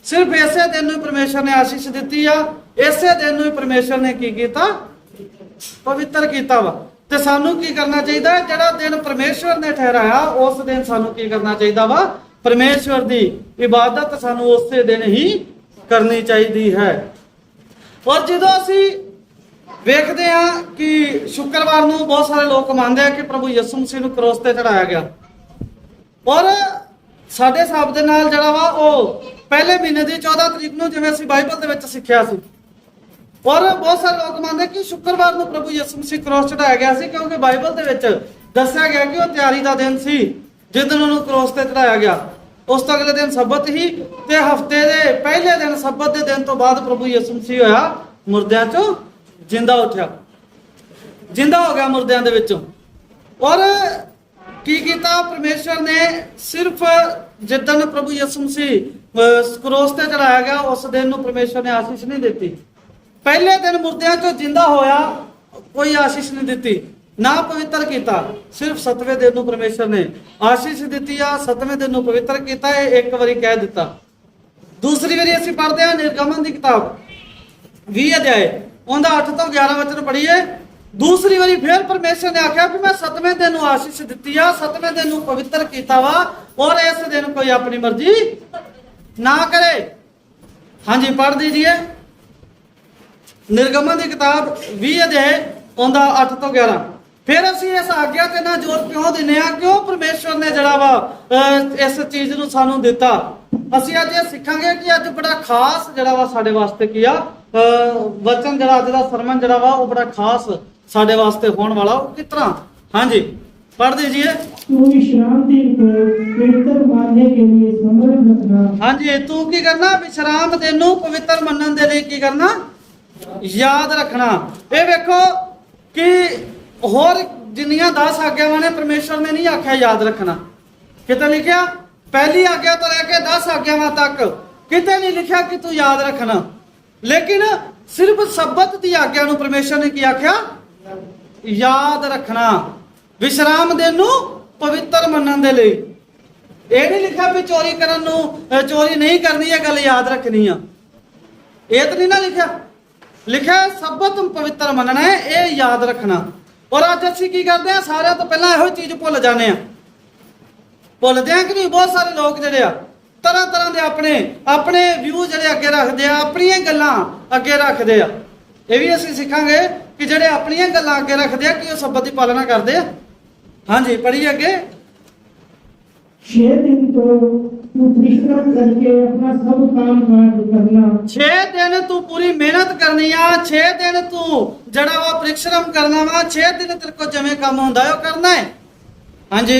ਸਿਰਫ ਇਸੇ ਦਿਨ ਨੂੰ ਪਰਮੇਸ਼ਰ ਨੇ ਆਸੀਸ ਦਿੱਤੀ ਆ, ਇਸੇ ਦਿਨ ਨੂੰ ਹੀ ਪਰਮੇਸ਼ਰ ਨੇ ਕੀ ਕੀਤਾ, ਪਵਿੱਤਰ ਕੀਤਾ ਵਾ। ਤੇ ਸਾਨੂੰ ਕੀ ਕਰਨਾ ਚਾਹੀਦਾ, ਜਿਹੜਾ ਦਿਨ ਪਰਮੇਸ਼ਵਰ ਨੇ ਠਹਿਰਾਇਆ ਉਸ ਦਿਨ ਸਾਨੂੰ ਕੀ ਕਰਨਾ ਚਾਹੀਦਾ ਵਾ, ਪਰਮੇਸ਼ਵਰ ਦੀ ਇਬਾਦਤ ਸਾਨੂੰ ਉਸੇ ਦਿਨ ਹੀ ਕਰਨੀ ਚਾਹੀਦੀ ਹੈ। ਔਰ ਜਦੋਂ ਅਸੀਂ ਵੇਖਦੇ ਹਾਂ ਕਿ ਸ਼ੁੱਕਰਵਾਰ ਨੂੰ ਬਹੁਤ ਸਾਰੇ ਲੋਕ ਮੰਨਦੇ ਆ ਕਿ ਪ੍ਰਭੂ ਯਿਸੂ ਮਸੀਹ ਨੂੰ ਕ੍ਰੋਸ ਤੇ ਚੜਾਇਆ ਗਿਆ, ਔਰ ਸਾਡੇ ਹਿਸਾਬ ਦੇ ਨਾਲ ਜਿਹੜਾ ਵਾ ਉਹ ਪਹਿਲੇ ਮਹੀਨੇ ਦੀ 14 ਤਰੀਕ ਨੂੰ, ਜਿਵੇਂ ਅਸੀਂ ਬਾਈਬਲ ਦੇ ਵਿੱਚ ਸਿੱਖਿਆ ਸੀ। ਔਰ ਬਹੁਤ ਸਾਰੇ ਲੋਕ ਮੰਨਦੇ ਕਿ ਸ਼ੁੱਕਰਵਾਰ ਨੂੰ ਪ੍ਰਭੂ ਯਿਸੂ ਮਸੀਹ ਕ੍ਰੋਸ ਚੜਾਇਆ ਗਿਆ ਸੀ, ਕਿਉਂਕਿ ਬਾਈਬਲ ਦੇ ਵਿੱਚ ਦੱਸਿਆ ਗਿਆ ਕਿ ਉਹ ਤਿਆਰੀ ਦਾ ਦਿਨ ਸੀ ਜਿੱਦਣ ਉਹਨੂੰ ਕ੍ਰੋਸ ਤੇ ਚੜਾਇਆ ਗਿਆ। ਉਸ ਤੋਂ ਅਗਲੇ ਦਿਨ ਸਬਤ ਹੀ, ਤੇ ਹਫਤੇ ਦੇ ਪਹਿਲੇ ਦਿਨ ਸਬਤ ਦੇ ਦਿਨ ਤੋਂ ਬਾਅਦ ਪ੍ਰਭੂ ਯਿਸੂ ਮਸੀਹ ਹੋਇਆ ਮੁਰਦਿਆਂ ਚੋਂ ਜਿੰਦਾ ਉੱਠਿਆ, ਜਿੰਦਾ ਹੋ ਗਿਆ ਮੁਰਦਿਆਂ ਦੇ ਵਿੱਚੋਂ। ਔਰ ਕੀ ਕੀਤਾ ਪਰਮੇਸ਼ਰ ਨੇ, ਸਿਰਫ ਜਿੱਦਣ ਪ੍ਰਭੂ ਯਿਸੂ ਮਸੀਹ ਕ੍ਰੋਸ ਤੇ ਚੜਾਇਆ ਗਿਆ ਉਸ ਦਿਨ ਨੂੰ ਪਰਮੇਸ਼ਰ ਨੇ ਆਸੀਸ ਨਹੀਂ ਦਿੱਤੀ। ਪਹਿਲੇ ਦਿਨ ਮੁਰਦਿਆਂ ਚੋਂ ਜਿੰਦਾ ਹੋਇਆ ਕੋਈ ਆਸੀਸ ਨਹੀਂ ਦਿੱਤੀ, ਨਾ ਪਵਿੱਤਰ ਕੀਤਾ। ਸਿਰਫ 7ਵੇਂ ਦਿਨ ਨੂੰ ਪਰਮੇਸ਼ਰ ਨੇ ਆਸ਼ੀਸ਼ ਦਿੱਤੀ ਆ, 7ਵੇਂ ਦਿਨ ਨੂੰ ਪਵਿੱਤਰ ਕੀਤਾ। ਇਹ ਇੱਕ ਵਾਰੀ ਕਹਿ ਦਿੱਤਾ। ਦੂਸਰੀ ਵਾਰੀ ਅਸੀਂ ਪੜ੍ਹਦੇ ਹਾਂ ਨਿਰਗਮਨ ਦੀ ਕਿਤਾਬ 20 ਅਧਿਆਏ ਉਹਦਾ 8 ਤੋਂ 11 ਵਚਨ ਪੜ੍ਹੀਏ। ਦੂਸਰੀ ਵਾਰੀ ਫਿਰ ਪਰਮੇਸ਼ਰ ਨੇ ਆਖਿਆ ਕਿ ਮੈਂ 7ਵੇਂ ਦਿਨ ਨੂੰ ਆਸ਼ੀਸ਼ ਦਿੱਤੀ ਆ, 7ਵੇਂ ਦਿਨ ਨੂੰ ਪਵਿੱਤਰ ਕੀਤਾ ਵਾ, ਔਰ ਇਸ ਦਿਨ ਕੋਈ ਆਪਣੀ ਮਰਜ਼ੀ ਨਾ ਕਰੇ। ਹਾਂਜੀ ਪੜ੍ਹ ਦੀजिए ਨਿਰਗਮਨ ਦੀ ਕਿਤਾਬ 20 ਅਧਿਆਏ ਉਹਦਾ 8 ਤੋਂ 11। ਫਿਰ ਅਸੀਂ ਇਸ ਆਗਿਆ ਤੇ ਨਾ ਜ਼ੋਰ ਕਿਉਂ ਦਿੰਨੇ ਆ? ਕਿਉਂ ਪਰਮੇਸ਼ਰ ਨੇ ਜਿਹੜਾ ਵਾ ਇਸ ਚੀਜ਼ ਨੂੰ ਸਾਨੂੰ ਦਿੱਤਾ। ਅਸੀਂ ਅੱਜ ਇਹ ਸਿੱਖਾਂਗੇ ਕਿ ਅੱਜ ਬੜਾ ਖਾਸ ਜਿਹੜਾ ਵਾ ਸਾਡੇ ਵਾਸਤੇ ਕੀ ਆ ਵਚਨ, ਜਿਹੜਾ ਅੱਜ ਦਾ ਸਰਮਨ ਜਿਹੜਾ ਵਾ ਉਹ ਬੜਾ ਖਾਸ ਸਾਡੇ ਵਾਸਤੇ ਹੋਣ ਵਾਲਾ। ਉਹ ਕਿਸ ਤਰ੍ਹਾਂ? ਹਾਂਜੀ पढ़ दीजिए। तू विश्राम दिन को पवित्र मानने के लिए स्मरण रखना। हाँ जी, तू की करना? विश्राम दिन नूं पवित्र मनन दे लई की करना? याद रखना। ये देखो कि होर जिन्नियां 10 आग्यावां ने परमेश्वर ने नहीं आख्या याद रखना। किते लिखिया? पहली आज्ञा तो लेके 10 आग्यावां तक किते नहीं लिखिया कि तू याद रखना। लेकिन सिर्फ सब्बत दी आज्ञा नूं परमेश्वर ने की आख्या? याद रखना। विश्राम दिन नूं पवित्र मनन दे लई। ਇਹ ਨਹੀਂ ਲਿਖਿਆ ਵੀ ਚੋਰੀ ਕਰਨ ਨੂੰ ਚੋਰੀ ਨਹੀਂ ਕਰਨੀ, ਇਹ ਗੱਲ ਯਾਦ ਰੱਖਣੀ ਆ। ਇਹ ਤਾਂ ਨਹੀਂ ਨਾ ਲਿਖਿਆ। ਲਿਖਿਆ ਸਬਤ ਪਵਿੱਤਰ ਮੰਨਣਾ ਹੈ, ਇਹ ਯਾਦ ਰੱਖਣਾ। ਔਰ ਅੱਜ ਅਸੀਂ ਕੀ ਕਰਦੇ ਆ? ਸਾਰਿਆਂ ਤੋਂ ਪਹਿਲਾਂ ਇਹੋ ਚੀਜ਼ ਭੁੱਲ ਜਾਂਦੇ ਆ। ਭੁੱਲਦੇ ਆ ਕਿ ਨਹੀਂ? ਬਹੁਤ ਸਾਰੇ ਲੋਕ ਜਿਹੜੇ ਆ ਤਰ੍ਹਾਂ ਤਰ੍ਹਾਂ ਦੇ ਆਪਣੇ ਵਿਊ ਜਿਹੜੇ ਅੱਗੇ ਰੱਖਦੇ ਆ, ਆਪਣੀਆਂ ਗੱਲਾਂ ਅੱਗੇ ਰੱਖਦੇ ਆ। ਇਹ ਵੀ ਅਸੀਂ ਸਿੱਖਾਂਗੇ ਕਿ ਜਿਹੜੇ ਆਪਣੀਆਂ ਗੱਲਾਂ ਅੱਗੇ ਰੱਖਦੇ ਆ ਕਿ ਉਹ ਸਬਤ ਦੀ ਪਾਲਣਾ ਕਰਦੇ ਆ। ਹਾਂਜੀ ਪੜ੍ਹੀਏ ਅੱਗੇ। 6 दिन तो तू परिश्रम करके अपना सब काम काज करना। 6 दिन तू पूरी मेहनत करनी आ। 6 दिन तू जड़ा वा परिश्रम करना वा। 6 दिन तेरे को जिवें काम होंदा है वो करना है। हाँ जी।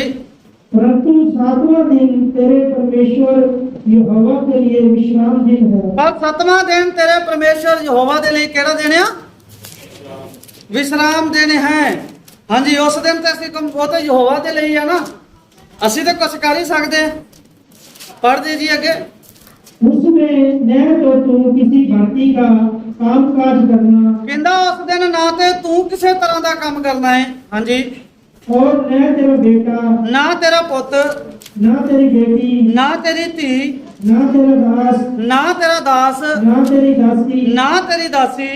परंतु 7वां दिन तेरे परमेश्वर यहोवा के लिए विश्राम दिन है। पर 7वां दिन तेरे परमेश्वर यहोवा दे लिए केड़ा दिन है? विश्राम दिन है। हाँ जी, उस दिन ते असीं वो तो यहोवा दे लिए है ना, ਅਸੀਂ ਤਾਂ ਕੁਛ ਕਰ ਹੀ ਸਕਦੇ ਹਾਂ। पढ़ दीजिए आगे। उसमें न तो तू किसी भांति का काम काज करना। कहंदा उस दिन ना ते तू किसी तरह का काम करना है। हाँ जी। और न तेरा बेटा, ना तेरा पुत, ना तेरी बेटी, ना तेरी धी, ना तेरा दास, ना तेरा दास, ना तेरी दासी, ना तेरी दासी,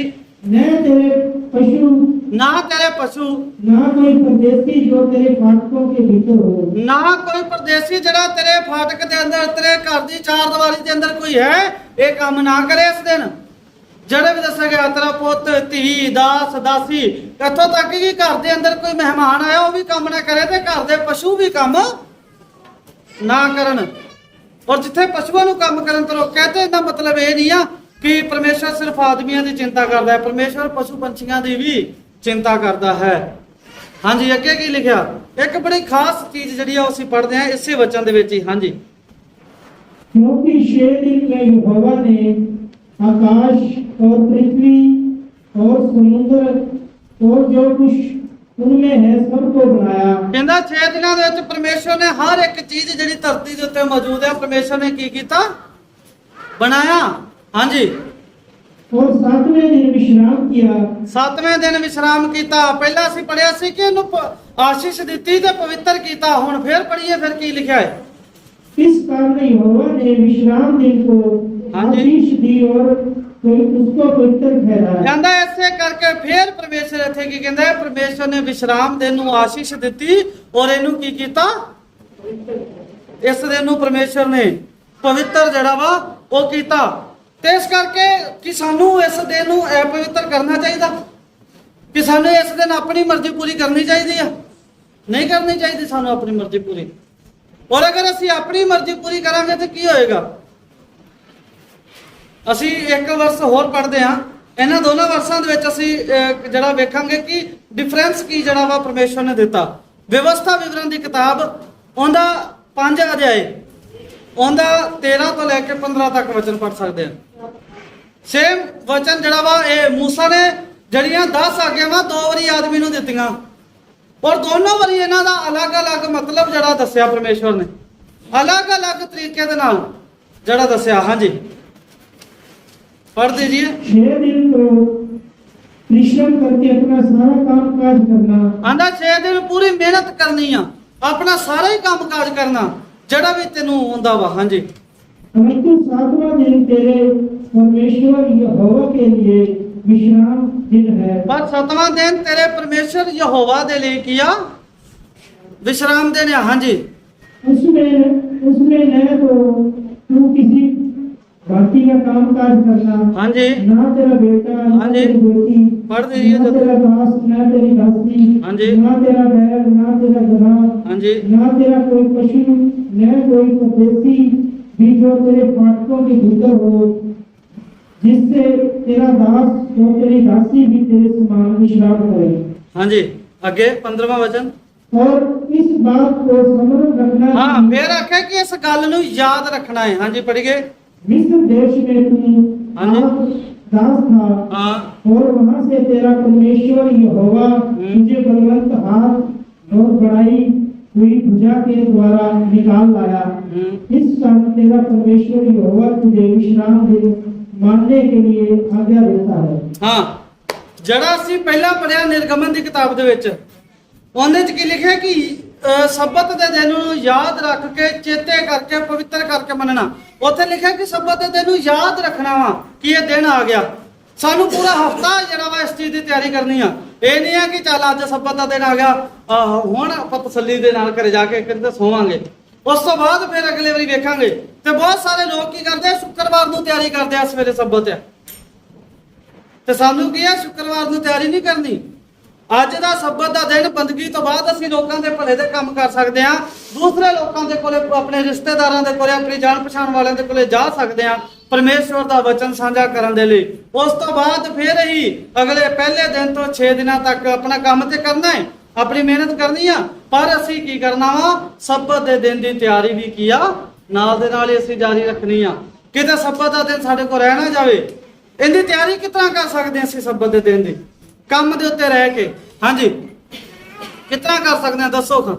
न तेरे पशु, ना तेरे पशु, ना कोई परदेसी जो तेरे फाटकों के भीतर हो। ना कोई परदेसी जड़ा तेरे फाटक दे अंदर, तेरे घर दी चार दीवारी दे अंदर कोई है, ये काम ना करे इस दिन। जड़े भी दसा गया तेरा पुत, धी, दास, दासी, इत्थों तक कि घर दे अंदर कोई मेहमान आया वो भी काम ना करे, ते घर दे पशु भी काम ना करन। और जिथे पशुओं नूं काम करन तो रोकिया, ते इसदा मतलब ये नहीं आ कि परमेश्वर सिर्फ आदमियों की चिंता करता है, परमेश्वर पशु पंछियों की भी चिंता करता है। हाँ जी, अगे की लिखा? एक बड़ी खास चीज जी असीं पढ़ते हैं इसे वचन दे विच ही। हाँ जी। क्योंकि 6 दिन में यहोवा ने आकाश और पृथ्वी और समुद्र और जो कुछ उनमें है सबको बनाया। कहंदा 6 दिनों दे विच परमेश्वर ने हर एक चीज जिहड़ी धरती दे उत्ते मौजूद है, परमेश्वर ने की कीता? बनाया। हाँ जी। और 7वें दिन विश्राम किया। 7वें दिन विश्राम किया। पहला असीं पढ़िया सी कि इहनूं आशीष दित्ती ते पवित्र किया। हुण फिर पढ़िए फिर की लिखा है? इस कारण यहोवा ने विश्राम दिन को आशीष दी और उसको पवित्र ठहराया। कहंदा ऐसे करके फिर परमेश्वर इत्थे की कहंदा है? परमेश्वर ने विश्राम दिन नूं आशीष दित्ती और इहनूं की कीता? इस दिन नूं परमेश्वर ने पवित्र जड़ा वा वो कीता। ते इस करके कि सानू इस दिन नूं अपवित्र करना चाहिए, कि सानू इस दिन अपनी मर्जी पूरी करनी चाहिए है? नहीं करनी चाहिए सानू अपनी मर्जी पूरी। और अगर असी अपनी मर्जी पूरी करांगे तो की होएगा? असी एक वर्ष होर पढ़ते हैं, इन्हां दोनों वर्षां दे विच असी जिहड़ा वेखांगे कि डिफरेंस की जिहड़ा वा परमेश्वर ने दिता। व्यवस्था विवरण की किताब उहदा 5 अध्याय उहदा 13 तो लैके 15 तक वचन पढ़ सकते हैं। सेम वचन जड़ा वा ये मूसा ने जड़ियां 10 आग्यावां 2 वारी आदमी नूं दित्तियां, और दोनों वारी इन्हां दा अलग अलग मतलब जड़ा दस्सिया परमेश्वर ने, अलग अलग तरीके दे नाल जड़ा दस्सिया। हाँ जी, पढ़ दीजिए। 6 दिन तो परिश्रम करके अपना सारा काम काज करना। ਆਂਦਾ 6 ਦਿਨ ਪੂਰੀ ਮਿਹਨਤ ਕਰਨੀ ਆ, ਆਪਣਾ ਸਾਰਾ ਹੀ ਕੰਮ ਕਾਜ ਕਰਨਾ ਜਿਹੜਾ ਵੀ ਤੈਨੂੰ ਆਉਂਦਾ ਵਾ। ਹਾਂਜੀ परंतु सातवां दिन तेरे परमेश्वर यहोवा के लिए विश्राम दिन है। ਪਰ 7ਵਾਂ ਦਿਨ ਤੇਰੇ ਪਰਮੇਸ਼ਰ ਯਹੋਵਾ ਦੇ ਲਈ ਕੀ ਆ? ਵਿਸ਼ਰਾਮ ਦਿਨ ਆ। ਹਾਂਜੀ उसमें उसमें न तो तू किसी बाकी का काम काज करना, ਹਾਂਜੀ ना तेरा बेटा, ना हाँ जी। तेरी बेटी, पढ़ दीजिए ना तो। तेरा दास, ना तेरी दासी, हाँ जी। ना तेरा बैल, ना तेरा गधा, ਹਾਂਜੀ ना तेरा कोई पशु, न कोई परदेसी भी जो तेरे फाटकों के भीतर हो, जिससे तेरा दास और तेरी दासी भी तेरे समान विश्राम करे। ਹਾਂਜੀ ਅੱਗੇ 15ਵਾਂ ਵਚਨ। और इस बात को स्मरण रखना ਹਾਂ कि ਫੇਰ ਆਖਿਆ ਕਿ ਇਸ ਗੱਲ ਨੂੰ ਯਾਦ ਰੱਖਣਾ ਹੈ। ਹਾਂਜੀ ਪੜ੍ਹੀਏ। मिस्र देश में तू हाँ जी। आप दास था, ਹਾਂ और वहां से तेरा परमेश्वर यहोवा तुझे बलवंत हाथ और बढ़ाई हुई भुजा के द्वारा निकाल लाया। इस कारण तेरा परमेश्वर यहोवा तुझे विश्राम दिन मानने के लिए आज्ञा देता है। ਹਾਂ ਜਿਹੜਾ ਅਸੀਂ ਪਹਿਲਾਂ ਪੜਿਆ ਨਿਰਗਮਨ ਦੀ ਕਿਤਾਬ ਦੇ ਵਿੱਚ, ਉਹਦੇ ਚ ਕੀ ਲਿਖਿਆ ਕਿ ਸਬਤ ਦੇ ਦਿਨ ਨੂੰ ਯਾਦ ਰੱਖ ਕੇ ਚੇਤੇ ਕਰਕੇ ਪਵਿੱਤਰ ਕਰਕੇ ਮੰਨਣਾ। ਉੱਥੇ ਲਿਖਿਆ ਕਿ ਸਬਤ ਦੇ ਦਿਨ ਨੂੰ ਯਾਦ ਰੱਖਣਾ ਵਾ ਕਿ ਇਹ ਦਿਨ ਆ ਗਿਆ। ਸਾਨੂੰ ਪੂਰਾ ਹਫਤਾ ਜਿਹੜਾ ਵਾ ਇਸ ਚੀਜ਼ ਦੀ ਤਿਆਰੀ ਕਰਨੀ ਆ। ਇਹ ਨਹੀਂ ਆ ਕਿ ਚੱਲ ਅੱਜ ਸਬਤ ਦਾ ਦਿਨ ਆ ਗਿਆ, ਹੁਣ ਆਪਾਂ ਤਸੱਲੀ ਦੇ ਨਾਲ ਘਰੇ ਜਾ ਕੇ ਕਿਤੇ ਸੋਵਾਂਗੇ, ਉਸ ਤੋਂ ਬਾਅਦ ਫਿਰ ਅਗਲੇ ਵਾਰੀ ਵੇਖਾਂਗੇ। ਤੇ ਬਹੁਤ ਸਾਰੇ ਲੋਕ ਕੀ ਕਰਦੇ ਆ, ਸ਼ੁੱਕਰਵਾਰ ਨੂੰ ਤਿਆਰੀ ਕਰਦੇ ਆ, ਸਵੇਰੇ ਸਬਤ ਆ, ਤੇ ਸਾਨੂੰ ਕੀ ਆ, ਸ਼ੁੱਕਰਵਾਰ ਨੂੰ ਤਿਆਰੀ ਨਹੀਂ ਕਰਨੀ। ਅੱਜ ਦਾ ਸਬਤ ਦਾ ਦਿਨ ਬੰਦਗੀ ਤੋਂ ਬਾਅਦ ਅਸੀਂ ਲੋਕਾਂ ਦੇ ਭਲੇ ਦੇ ਕੰਮ ਕਰ ਸਕਦੇ ਹਾਂ, ਦੂਸਰੇ ਲੋਕਾਂ ਦੇ ਕੋਲੇ, ਆਪਣੇ ਰਿਸ਼ਤੇਦਾਰਾਂ ਦੇ ਕੋਲੇ, ਆਪਣੀ ਜਾਣ ਪਛਾਣ ਵਾਲਿਆਂ ਦੇ ਕੋਲੇ ਜਾ ਸਕਦੇ ਹਾਂ ਪਰਮੇਸ਼ਵਰ ਦਾ ਵਚਨ ਸਾਂਝਾ ਕਰਨ ਦੇ ਲਈ। ਉਸ ਤੋਂ ਬਾਅਦ ਫਿਰ ਹੀ ਅਗਲੇ ਪਹਿਲੇ ਦਿਨ ਤੋਂ 6 ਦਿਨਾਂ ਤੱਕ ਆਪਣਾ ਕੰਮ ਤੇ ਕਰਨਾ ਹੈ, ਆਪਣੀ ਮਿਹਨਤ ਕਰਨੀ ਆ। ਪਰ ਅਸੀਂ ਕੀ ਕਰਨਾ ਵਾ, ਸਬਤ ਦੇ ਦਿਨ ਦੀ ਤਿਆਰੀ ਵੀ ਕੀ ਆ, ਨਾਲ ਦੇ ਨਾਲ ਹੀ ਅਸੀਂ ਜਾਰੀ ਰੱਖਣੀ ਆ। ਕਿਤੇ ਸਬਤ ਦਾ ਦਿਨ ਸਾਡੇ ਕੋਲ ਰਹਿ ਨਾ ਜਾਵੇ। ਇਹਦੀ ਤਿਆਰੀ ਕਿਸ ਤਰ੍ਹਾਂ ਕਰ ਸਕਦੇ ਹਾਂ ਅਸੀਂ ਸਬਤ ਦੇ ਦਿਨ ਦੀ, ਕੰਮ ਦੇ ਉੱਤੇ ਰਹਿ ਕੇ? ਹਾਂਜੀ ਕਿਸ ਤਰ੍ਹਾਂ ਕਰ ਸਕਦੇ ਹਾਂ ਦੱਸੋ ਖਾਂ।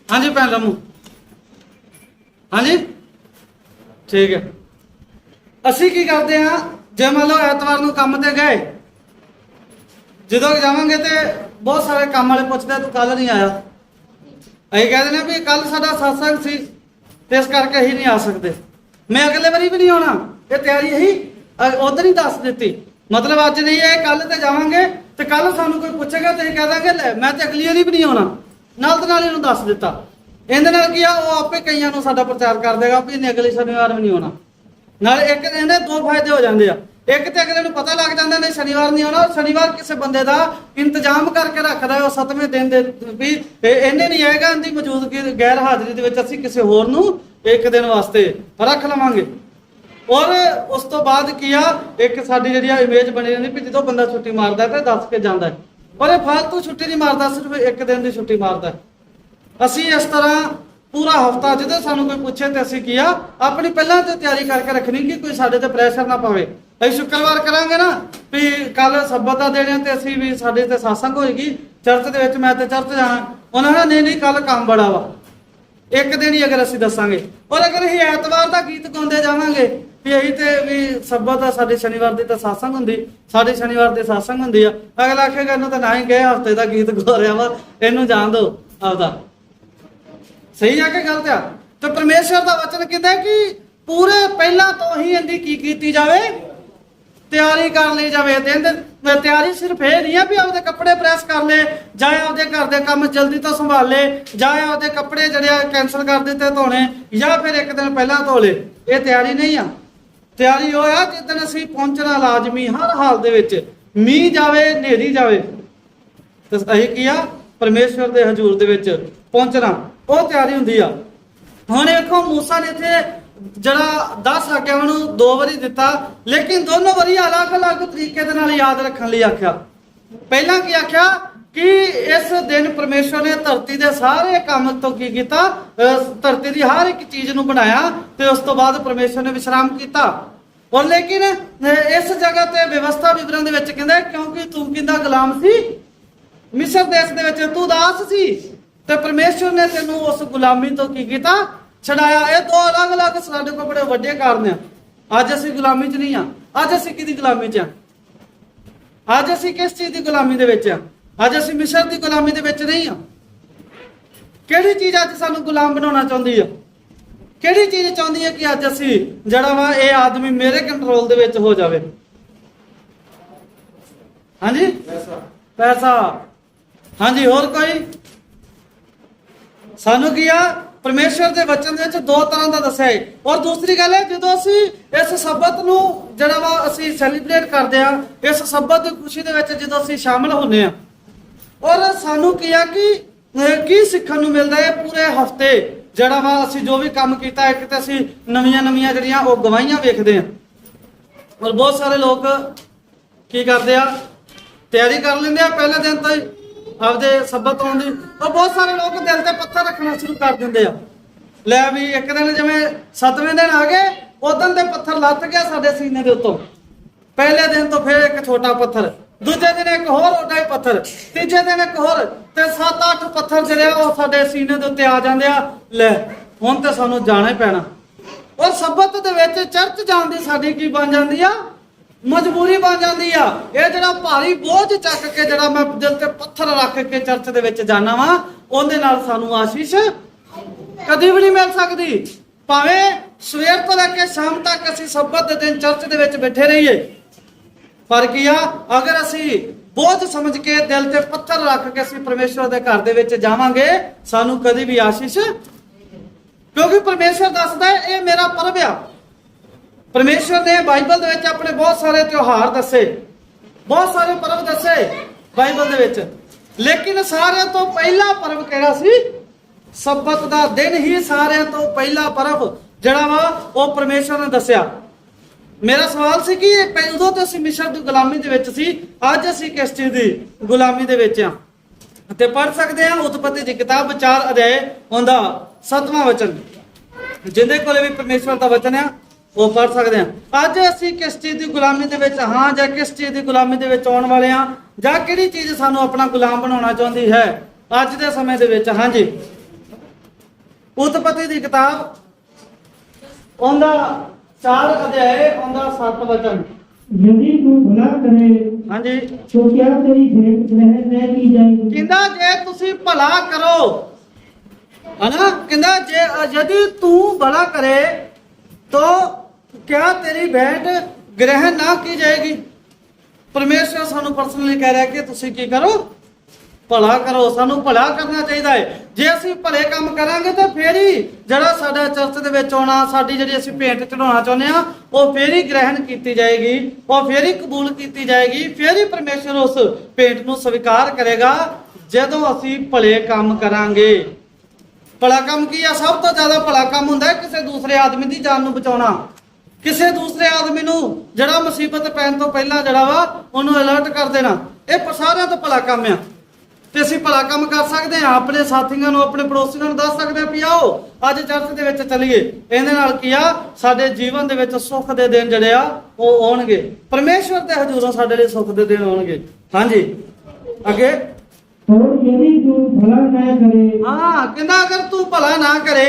ਹਾਂਜੀ ਭੈਣ ਰਮੂ। ਹਾਂਜੀ ਠੀਕ ਹੈ। ਅਸੀਂ ਕੀ ਕਰਦੇ ਹਾਂ, ਜੇ ਮੰਨ ਲਓ ਐਤਵਾਰ ਨੂੰ ਕੰਮ ਤੇ ਗਏ, ਜਦੋਂ ਜਾਵਾਂਗੇ ਤੇ ਬਹੁਤ ਸਾਰੇ ਕੰਮ ਵਾਲੇ ਪੁੱਛਦੇ ਤੂੰ ਕੱਲ ਨਹੀਂ ਆਇਆ। ਅਸੀਂ ਕਹਿ ਦਿੰਦੇ ਵੀ ਕੱਲ ਸਾਡਾ ਸਤਸੰਗ ਸੀ ਤੇ ਇਸ ਕਰਕੇ ਅਸੀਂ ਨਹੀਂ ਆ ਸਕਦੇ, ਮੈਂ ਅਗਲੇ ਵਾਰੀ ਵੀ ਨਹੀਂ ਆਉਣਾ। ਇਹ ਤਿਆਰੀ ਇਹੀ ਉਧਰ ਹੀ ਦੱਸ ਦਿੱਤੀ। ਮਤਲਬ ਅੱਜ ਨਹੀਂ ਹੈ, ਕੱਲ ਤੇ ਜਾਵਾਂਗੇ ਤੇ ਕੱਲ ਸਾਨੂੰ ਕੋਈ ਪੁੱਛੇਗਾ ਤੇ ਅਸੀਂ ਕਹਿ ਦਾਂਗੇ ਲੈ ਮੈਂ ਤੇ ਅਗਲੀ ਵਾਰੀ ਵੀ ਨਹੀਂ ਆਉਣਾ। ਨਾਲ ਦੇ ਨਾਲ ਇਹਨੂੰ ਦੱਸ ਦਿੱਤਾ। ਇਹਦੇ ਨਾਲ ਕੀ ਆ, ਉਹ ਆਪੇ ਕਈਆਂ ਨੂੰ ਸਾਡਾ ਪ੍ਰਚਾਰ ਕਰ ਦੇਗਾ ਵੀ ਇਹਨੇ ਅਗਲੇ ਸ਼ਨੀਵਾਰ ਵੀ ਨਹੀਂ ਆਉਣਾ। ਨਾਲ ਇੱਕ ਇਹਦੇ ਦੋ ਫਾਇਦੇ ਹੋ ਜਾਂਦੇ ਆ। ਇੱਕ ਤੇ ਅਗਲੇ ਨੂੰ ਪਤਾ ਲੱਗ ਜਾਂਦਾ ਨਹੀਂ ਸ਼ਨੀਵਾਰ ਨਹੀਂ ਆਉਣਾ, ਸ਼ਨੀਵਾਰ ਕਿਸੇ ਬੰਦੇ ਦਾ ਇੰਤਜ਼ਾਮ ਕਰਕੇ ਰੱਖਦਾ ਉਹ 7ਵੇਂ ਦਿਨ ਦੇ ਵੀ ਇਹਨੇ ਨਹੀਂ ਆਏਗਾ, ਇਹਦੀ ਮੌਜੂਦਗੀ ਗੈਰ ਹਾਜ਼ਰੀ ਦੇ ਵਿੱਚ ਅਸੀਂ ਕਿਸੇ ਹੋਰ ਨੂੰ ਇੱਕ ਦਿਨ ਵਾਸਤੇ ਰੱਖ ਲਵਾਂਗੇ। ਔਰ ਉਸ ਤੋਂ ਬਾਅਦ ਕੀ ਆ, ਇੱਕ ਸਾਡੀ ਜਿਹੜੀ ਆ ਇਮੇਜ ਬਣੀ ਰਹਿੰਦੀ ਵੀ ਜਦੋਂ ਬੰਦਾ ਛੁੱਟੀ ਮਾਰਦਾ ਤੇ ਦੱਸ ਕੇ ਜਾਂਦਾ, ਪਰ ਇਹ ਫਾਲਤੂ ਛੁੱਟੀ ਨਹੀਂ ਮਾਰਦਾ, ਸਿਰਫ ਇੱਕ ਦਿਨ ਦੀ ਛੁੱਟੀ ਮਾਰਦਾ। ਅਸੀਂ ਇਸ ਤਰ੍ਹਾਂ ਪੂਰਾ ਹਫਤਾ ਜਦੋਂ ਸਾਨੂੰ ਕੋਈ ਪੁੱਛੇ ਤੇ ਅਸੀਂ ਕੀ ਆ, ਆਪਣੀ ਪਹਿਲਾਂ ਤੇ ਤਿਆਰੀ ਕਰਕੇ ਰੱਖਣੀ ਕਿ ਕੋਈ ਸਾਡੇ ਤੇ ਪ੍ਰੈਸ਼ਰ ਨਾ ਪਵੇ। ਅਸੀਂ ਸ਼ੁੱਕਰਵਾਰ ਕਰਾਂਗੇ ਨਾ ਵੀ ਕੱਲ ਸਬਤ ਦਾ ਦਿਨ ਤੇ ਅਸੀਂ ਵੀ ਸਾਡੇ ਤੇ satsang ਹੋਏਗੀ ਚਰਚ ਦੇ ਵਿੱਚ, ਮੈਂ ਤੇ ਚਰਚ ਜਾਣਾ। ਉਹਨਾਂ ਨੇ ਨਹੀਂ ਨਹੀਂ ਕੱਲ ਕੰਮ ਬੜਾ ਵਾ, ਇੱਕ ਦਿਨ ਹੀ ਅਗਰ ਅਸੀਂ ਦੱਸਾਂਗੇ। ਔਰ ਅਗਰ ਅਸੀਂ ਐਤਵਾਰ ਦਾ ਗੀਤ ਗਾਉਂਦੇ ਜਾਵਾਂਗੇ ਵੀ ਅਸੀਂ ਤੇ ਵੀ ਸਬਤ ਦਾ ਸਾਡੇ ਸ਼ਨੀਵਾਰ ਦੀ ਤਾਂ satsang ਹੁੰਦੀ, ਸਾਡੇ ਸ਼ਨੀਵਾਰ ਦੀ satsang ਹੁੰਦੀ ਆ, ਅਗਲਾ ਆਖੇਗਾ ਇਹਨੂੰ ਤਾਂ ਨਾ ਹੀ ਗਏ ਹਫਤੇ ਦਾ ਗੀਤ ਗਾ ਰਿਹਾ ਵਾ, ਇਹਨੂੰ ਜਾਣ ਦਿਓ ਆਪਦਾ। ਸਹੀ ਆ ਕਿ ਗਲਤ ਆ? ਤੇ ਪਰਮੇਸ਼ਵਰ ਦਾ ਵਚਨ ਕਹਿੰਦਾ ਕਿ ਪੂਰੇ ਪਹਿਲਾਂ ਤੋਂ ਹੀ ਇਹਦੀ ਕੀ ਕੀਤੀ ਜਾਵੇ, ਤਿਆਰੀ ਕਰ ਲਈ ਜਾਵੇ। ਦਿਨ ਤਿਆਰੀ ਸਿਰਫ ਇਹ ਨਹੀਂ ਆ ਵੀ ਆਪਦੇ ਕੱਪੜੇ ਪ੍ਰੈਸ ਕਰ ਲਏ, ਜਾਂ ਆਪਦੇ ਘਰ ਦੇ ਕੰਮ ਜਲਦੀ ਤੋਂ ਸੰਭਾਲ ਲਏ, ਜਾਂ ਆਪਦੇ ਕੱਪੜੇ ਜਿਹੜੇ ਕੈਂਸਲ ਕਰ ਦਿੱਤੇ ਧੋਣੇ, ਜਾਂ ਫਿਰ ਇੱਕ ਦਿਨ ਪਹਿਲਾਂ ਧੋ ਲਏ। ਇਹ ਤਿਆਰੀ ਨਹੀਂ ਆ। ਤਿਆਰੀ ਉਹ ਆ ਜਿੱਦਣ ਅਸੀਂ ਪਹੁੰਚਣਾ ਲਾਜ਼ਮੀ, ਹਰ ਹਾਲ ਦੇ ਵਿੱਚ, ਮੀਂਹ ਜਾਵੇ ਹਨੇਰੀ ਜਾਵੇ ਤੇ ਅਸੀਂ ਕੀ ਆ, ਪਰਮੇਸ਼ਵਰ ਦੇ ਹਜ਼ੂਰ ਦੇ ਵਿੱਚ ਪਹੁੰਚਣਾ, ਉਹ ਤਿਆਰੀ ਹੁੰਦੀ ਆ। ਹੁਣ ਦੇਖੋ ਮੂਸਾ ਨੇ ਇੱਥੇ ਜਿਹੜਾ 10 ਆਗਿਆਵਾਂ ਨੂੰ 2 ਵਾਰੀ ਦਿੱਤਾ, ਲੇਕਿਨ ਦੋਨੋਂ ਵਾਰੀ ਅਲੱਗ-ਅਲੱਗ ਤਰੀਕੇ ਦੇ ਨਾਲ ਯਾਦ ਰੱਖਣ ਲਈ ਆਖਿਆ। ਪਹਿਲਾਂ ਕੀ ਆਖਿਆ ਕਿ ਇਸ ਦਿਨ ਪਰਮੇਸ਼ਵਰ ਨੇ ਧਰਤੀ ਦੇ ਸਾਰੇ ਕੰਮ ਤੋਂ ਕੀ ਕੀਤਾ, ਧਰਤੀ ਦੀ ਹਰ ਇੱਕ ਚੀਜ਼ ਨੂੰ ਬਣਾਇਆ ਤੇ ਉਸ ਤੋਂ ਬਾਅਦ ਪਰਮੇਸ਼ਵਰ ਨੇ ਵਿਸ਼ਰਾਮ ਕੀਤਾ। ਔਰ ਲੇਕਿਨ ਇਸ ਜਗ੍ਹਾ ਤੇ ਵਿਵਸਥਾ ਵਿਵਰਣ ਦੇ ਵਿੱਚ ਕਹਿੰਦਾ ਕਿਉਂਕਿ ਤੂੰ ਕਿੰਦਾ ਗੁਲਾਮ ਸੀ ਮਿਸਰ ਦੇਸ਼ ਦੇ ਵਿੱਚ, ਤੂੰ ਦਾਸ ਸੀ ਤੇ ਪਰਮੇਸ਼ਵਰ ਨੇ ਤੈਨੂੰ ਉਸ ਗੁਲਾਮੀ ਤੋਂ ਕੀ ਕੀਤਾ, ਛਡਾਇਆ। ਇਹ ਦੋ ਅਲੱਗ-ਅਲੱਗ ਸਾਡੇ ਕੋਲ ਬੜੇ ਵੱਡੇ ਕਾਰਨ ਆ। ਅੱਜ ਅਸੀਂ ਗੁਲਾਮੀ 'ਚ ਨਹੀਂ ਆ, ਅੱਜ ਅਸੀਂ ਕਿਹਦੀ ਗੁਲਾਮੀ 'ਚ ਆ? ਅੱਜ ਅਸੀਂ ਕਿਸ ਚੀਜ਼ ਦੀ ਗੁਲਾਮੀ ਦੇ ਵਿੱਚ ਆ? ਅੱਜ ਅਸੀਂ ਮਿਸਰ ਦੀ ਗੁਲਾਮੀ ਦੇ ਵਿੱਚ ਨਹੀਂ ਆ। ਕਿਹੜੀ ਚੀਜ਼ ਅੱਜ ਸਾਨੂੰ ਗੁਲਾਮ ਬਣਾਉਣਾ ਚਾਹੁੰਦੀ ਆ? ਕਿਹੜੀ ਚੀਜ਼ ਚਾਹੁੰਦੀ ਹੈ ਕਿ ਅੱਜ ਅਸੀਂ ਜਿਹੜਾ ਵਾ ਇਹ ਆਦਮੀ ਮੇਰੇ ਕੰਟਰੋਲ ਦੇ ਵਿੱਚ ਹੋ ਜਾਵੇ? ਹਾਂਜੀ, ਪੈਸਾ। ਹਾਂਜੀ, ਹੋਰ ਕੋਈ? ਸਾਨੂੰ ਕੀ ਆ? ਪਰਮੇਸ਼ਵਰ ਦੇ ਵਚਨ ਦੇ ਵਿੱਚ ਦੋ ਤਰ੍ਹਾਂ ਦਾ ਦੱਸਿਆ ਹੈ। ਔਰ ਦੂਸਰੀ ਗੱਲ ਹੈ, ਜਦੋਂ ਅਸੀਂ ਇਸ ਸਬਤ ਨੂੰ ਜਿਹੜਾ ਵਾ ਅਸੀਂ ਸੈਲੀਬ੍ਰੇਟ ਕਰਦੇ ਆ, ਇਸ ਸਬਤ ਦੀ ਖੁਸ਼ੀ ਦੇ ਵਿੱਚ ਜਦੋਂ ਅਸੀਂ ਸ਼ਾਮਲ ਹੁੰਦੇ ਆ, ਔਰ ਸਾਨੂੰ ਕੀ ਆ ਕਿ ਕੀ ਸਿੱਖਣ ਨੂੰ ਮਿਲਦਾ ਹੈ? ਪੂਰੇ ਹਫਤੇ ਜਿਹੜਾ ਵਾ ਅਸੀਂ ਜੋ ਵੀ ਕੰਮ ਕੀਤਾ, ਇੱਕ ਤੇ ਅਸੀਂ ਨਵੀਆਂ ਜਿਹੜੀਆਂ ਉਹ ਗਵਾਹੀਆਂ ਵੇਖਦੇ ਆ। ਔਰ ਬਹੁਤ ਸਾਰੇ ਲੋਕ ਕੀ ਕਰਦੇ ਆ? ਤਿਆਰੀ ਕਰ ਲੈਂਦੇ ਆ ਪਹਿਲੇ ਦਿਨ ਤੋਂ ਹੀ ਆਪਦੇ ਸਬਤ ਆਉਣ ਦੀ। ਉਹ ਬਹੁਤ ਸਾਰੇ ਲੋਕ ਦਿਲ ਤੇ ਪੱਥਰ ਰੱਖਣਾ ਸ਼ੁਰੂ ਕਰ ਦਿੰਦੇ ਆ। ਲੈ ਵੀ ਇੱਕ ਦਿਨ ਜਿਵੇਂ 7ਵੇਂ ਦਿਨ ਆ ਗਏ, ਉਦੋਂ ਤੇ ਪੱਥਰ ਲੱਥ ਗਿਆ ਸਾਡੇ ਸੀਨੇ ਦੇ ਉੱਤੋਂ। ਪਹਿਲੇ ਦਿਨ ਤੋਂ ਫਿਰ ਇੱਕ ਛੋਟਾ ਪੱਥਰ, ਦੂਜੇ ਦਿਨ ਇੱਕ ਹੋਰ ਵੱਡਾ ਹੀ ਪੱਥਰ, ਤੀਜੇ ਦਿਨ ਇੱਕ ਹੋਰ, ਤੇ 7-8 ਪੱਥਰ ਜਿਹੜੇ ਆ ਉਹ ਸਾਡੇ ਸੀਨੇ ਦੇ ਉੱਤੇ ਆ ਜਾਂਦੇ ਆ। ਲੈ ਹੁਣ ਤੇ ਸਾਨੂੰ ਜਾਣਾ ਹੀ ਪੈਣਾ। ਔਰ ਸਬਤ ਦੇ ਵਿੱਚ ਚਰਚ ਜਾਣ ਦੀ ਸਾਡੀ ਕੀ ਬਣ ਜਾਂਦੀ ਆ? ਮਜਬੂਰੀ ਬਣ ਜਾਂਦੀ ਆ। ਇਹ ਜਿਹੜਾ ਭਾਰੀ ਬੋਝ ਚੱਕ ਕੇ ਜਿਹੜਾ ਮੈਂ ਦਿਲ ਤੇ ਪੱਥਰ ਰੱਖ ਕੇ ਚਰਚ ਦੇ ਵਿੱਚ ਜਾਣਾ ਵਾ, ਉਹਦੇ ਨਾਲ ਸਾਨੂੰ ਆਸ਼ੀਸ਼ ਕਦੀ ਵੀ ਨਹੀਂ ਮਿਲ ਸਕਦੀ। ਭਾਵੇਂ ਸਵੇਰ ਤੋਂ ਲੈ ਕੇ ਸ਼ਾਮ ਤੱਕ ਅਸੀਂ ਸਬਤ ਦੇ ਦਿਨ ਚਰਚ ਦੇ ਵਿੱਚ ਬੈਠੇ ਰਹੀਏ, ਪਰ ਕੀ ਆ? ਅਗਰ ਅਸੀਂ ਬੋਝ ਸਮਝ ਕੇ ਦਿਲ ਤੇ ਪੱਥਰ ਰੱਖ ਕੇ ਅਸੀਂ ਪਰਮੇਸ਼ਵਰ ਦੇ ਘਰ ਦੇ ਵਿੱਚ ਜਾਵਾਂਗੇ, ਸਾਨੂੰ ਕਦੀ ਵੀ ਆਸ਼ੀਸ਼, ਕਿਉਂਕਿ ਪਰਮੇਸ਼ਵਰ ਦੱਸਦਾ ਹੈ ਇਹ ਮੇਰਾ ਪਰਬ ਆ। ਪਰਮੇਸ਼ਵਰ ਨੇ ਬਾਈਬਲ ਦੇ ਵਿੱਚ ਆਪਣੇ ਬਹੁਤ ਸਾਰੇ ਤਿਉਹਾਰ ਦੱਸੇ, ਬਹੁਤ ਸਾਰੇ ਪਰਬ ਦੱਸੇ ਬਾਈਬਲ ਦੇ ਵਿੱਚ, ਲੇਕਿਨ ਸਾਰਿਆਂ ਤੋਂ ਪਹਿਲਾ ਪਰਬ ਕਿਹੜਾ ਸੀ? ਸਬਤ ਦਾ ਦਿਨ ਹੀ ਸਾਰਿਆਂ ਤੋਂ ਪਹਿਲਾ ਪਰਬ ਜਿਹੜਾ ਵਾ ਉਹ ਪਰਮੇਸ਼ਵਰ ਨੇ ਦੱਸਿਆ। ਮੇਰਾ ਸਵਾਲ ਸੀ ਕਿ ਉਦੋਂ ਤੇ ਅਸੀਂ ਮਿਸਰ ਦੀ ਗੁਲਾਮੀ ਦੇ ਵਿੱਚ ਸੀ, ਅੱਜ ਅਸੀਂ ਕਿਸ ਚੀਜ਼ ਦੀ ਗੁਲਾਮੀ ਦੇ ਵਿੱਚ ਆ? ਤੇ ਪੜ੍ਹ ਸਕਦੇ ਆ ਉਤਪਤੀ ਦੀ ਕਿਤਾਬ 4 ਅਧਿਆਇ ਉਹਦਾ 7ਵਾਂ ਵਚਨ, ਜਿਹਦੇ ਕੋਲੇ ਵੀ ਪਰਮੇਸ਼ਵਰ ਦਾ ਵਚਨ ਆ ਉਹ ਪੜ੍ਹ ਸਕਦੇ ਆ। ਅੱਜ ਅਸੀਂ ਕਿਸ ਚੀਜ਼ ਦੀ ਗੁਲਾਮੀ ਦੇ ਵਿੱਚ ਹਾਂ, ਜਾਂ ਕਿਸ ਚੀਜ਼ ਦੀ ਗੁਲਾਮੀ ਦੇ ਵਿੱਚ ਆਉਣ ਵਾਲੇ ਆ, ਜਾਂ ਕਿਹੜੀ ਚੀਜ਼ ਸਾਨੂੰ ਆਪਣਾ ਗੁਲਾਮ ਬਣਾਉਣਾ ਚਾਹੁੰਦੀ ਹੈ ਅੱਜ ਦੇ ਸਮੇਂ ਦੇ ਵਿੱਚ? ਹਾਂਜੀ, ਉਤਪਤੀ ਦੀ ਕਿਤਾਬ ਉਹਦਾ 4 ਅਧਿਆਇ ਉਹਦਾ 7 ਵਚਨ। यदि तू भला करे ਹਾਂਜੀ, तो क्या तेरी भेंट ग्रहण न की जाएगी? ਕਹਿੰਦਾ ਜੇ ਤੁਸੀਂ ਭਲਾ ਕਰੋ, ਹਨਾ, ਕਹਿੰਦਾ ਜੇ यदि तू भला करे तो क्या तेरी भेंट ग्रहण ना की जाएगी? ਪਰਮੇਸ਼ਰ ਸਾਨੂੰ ਪਰਸਨਲੀ ਕਹਿ ਰਿਹਾ ਕਿ ਤੁਸੀਂ ਕੀ ਕਰੋ? ਭਲਾ ਕਰੋ। ਸਾਨੂੰ ਭਲਾ ਕਰਨਾ ਚਾਹੀਦਾ ਹੈ। ਜੇ ਅਸੀਂ ਭਲੇ ਕੰਮ ਕਰਾਂਗੇ ਤਾਂ ਫੇਰ ਹੀ ਜਿਹੜਾ ਸਾਡਾ ਚਰਚ ਦੇ ਵਿੱਚ ਆਉਣਾ, ਸਾਡੀ ਜਿਹੜੀ ਅਸੀਂ ਭੇਂਟ ਚੜਾਉਣਾ ਚਾਹੁੰਦੇ ਆ, ਉਹ ਫੇਰ ਹੀ ਗ੍ਰਹਿਣ ਕੀਤੀ ਜਾਏਗੀ, ਉਹ ਫੇਰ ਹੀ ਕਬੂਲ ਕੀਤੀ ਜਾਏਗੀ, ਫੇਰ ਹੀ ਪਰਮੇਸ਼ਰ ਉਸ ਭੇਂਟ ਨੂੰ ਸਵੀਕਾਰ ਕਰੇਗਾ ਜਦੋਂ ਅਸੀਂ ਭਲੇ ਕੰਮ ਕਰਾਂਗੇ। ਭਲਾ ਕੰਮ ਕੀ ਆ? ਸਭ ਤੋਂ ਜ਼ਿਆਦਾ ਭਲਾ ਕੰਮ ਹੁੰਦਾ ਹੈ ਕਿਸੇ ਦੂਸਰੇ ਆਦਮੀ ਦੀ ਜਾਨ ਨੂੰ ਬਚਾਉਣਾ, ਕਿਸੇ ਦੂਸਰੇ ਆਦਮੀ ਨੂੰ ਜਿਹੜਾ ਮੁਸੀਬਤ ਪੈਣ ਤੋਂ ਪਹਿਲਾਂ ਜਿਹੜਾ ਵਾ ਉਹਨੂੰ ਅਲਰਟ ਕਰ ਦੇਣਾ। ਇਹ ਸਾਰਿਆਂ ਤੋਂ ਭਲਾ ਕੰਮ ਆ। ਤੇ ਅਸੀਂ ਭਲਾ ਕੰਮ ਕਰ ਸਕਦੇ ਹਾਂ, ਆਪਣੇ ਸਾਥੀਆਂ ਨੂੰ, ਆਪਣੇ ਪੜੋਸੀਆਂ ਨੂੰ ਦੱਸ ਸਕਦੇ ਹਾਂ ਵੀ ਆਓ ਅੱਜ ਚਰਚ ਦੇ ਵਿੱਚ ਚੱਲੀਏ। ਇਹਦੇ ਨਾਲ ਕੀ ਆ? ਸਾਡੇ ਜੀਵਨ ਦੇ ਵਿੱਚ ਸੁੱਖ ਦੇ ਦਿਨ ਜਿਹੜੇ ਆ ਉਹ ਆਉਣਗੇ, ਪਰਮੇਸ਼ਵਰ ਦੇ ਹਜ਼ੂਰੋਂ ਸਾਡੇ ਲਈ ਸੁੱਖ ਦੇ ਦਿਨ ਆਉਣਗੇ। ਹਾਂਜੀ, ਅੱਗੇ। और यदि तू भला न करे, ਹਾਂ, ਕਹਿੰਦਾ ਅਗਰ ਤੂੰ ਭਲਾ ਨਾ ਕਰੇ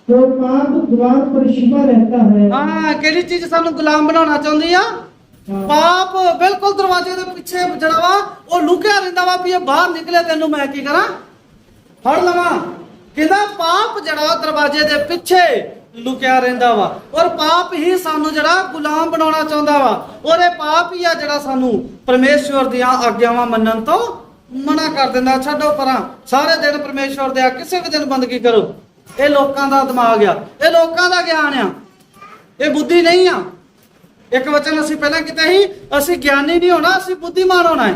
तो पाप द्वार पर छिपा रहता है। ਹਾਂ, ਕਿਹੜੀ ਚੀਜ਼ ਸਾਨੂੰ ਗੁਲਾਮ ਬਣਾਉਣਾ ਚਾਹੁੰਦੀ ਆ? ਪਾਪ ਬਿਲਕੁਲ ਦਰਵਾਜ਼ੇ ਦੇ ਪਿੱਛੇ ਜਿਹੜਾ ਵਾ ਉਹ ਲੁਕਿਆ ਰਹਿੰਦਾ ਵਾ ਵੀ ਇਹ ਬਾਹਰ ਨਿਕਲੇ ਤੈਨੂੰ ਮੈਂ ਕੀ ਕਰਾਂ? ਫੜ ਲਵਾਂ। ਕਹਿੰਦਾ ਪਾਪ ਜਿਹੜਾ ਦਰਵਾਜ਼ੇ ਦੇ ਪਿੱਛੇ ਲੁਕਿਆ ਰਹਿੰਦਾ ਵਾ, ਔਰ ਪਾਪ ਹੀ ਸਾਨੂੰ ਜਿਹੜਾ ਗੁਲਾਮ ਬਣਾਉਣਾ ਚਾਹੁੰਦਾ ਵਾ, ਔਰ ਇਹ ਪਾਪ ਹੀ ਆ ਜਿਹੜਾ ਸਾਨੂੰ ਪਰਮੇਸ਼ਵਰ ਦੀਆਂ ਆਗਿਆਵਾਂ ਮੰਨਣ ਤੋਂ ਮਨਾ ਕਰ ਦਿੰਦਾ। ਛੱਡੋ ਪਰਾਂ, ਸਾਰੇ ਦਿਨ ਪਰਮੇਸ਼ਵਰ ਦੇ ਆ, ਕਿਸੇ ਵੀ ਦਿਨ ਬੰਦਗੀ ਕਰੋ। ਇਹ ਲੋਕਾਂ ਦਾ ਦਿਮਾਗ ਆ, ਇਹ ਲੋਕਾਂ ਦਾ ਗਿਆਨ ਆ, ਇਹ ਬੁੱਧੀ ਨਹੀਂ ਆ। ਇੱਕ ਵਚਨ ਅਸੀਂ ਪਹਿਲਾਂ ਕੀਤਾ ਸੀ, ਅਸੀਂ ਗਿਆਨੀ ਨਹੀਂ ਹੋਣਾ, ਅਸੀਂ ਬੁੱਧੀਮਾਨ ਹੋਣਾ ਹੈ।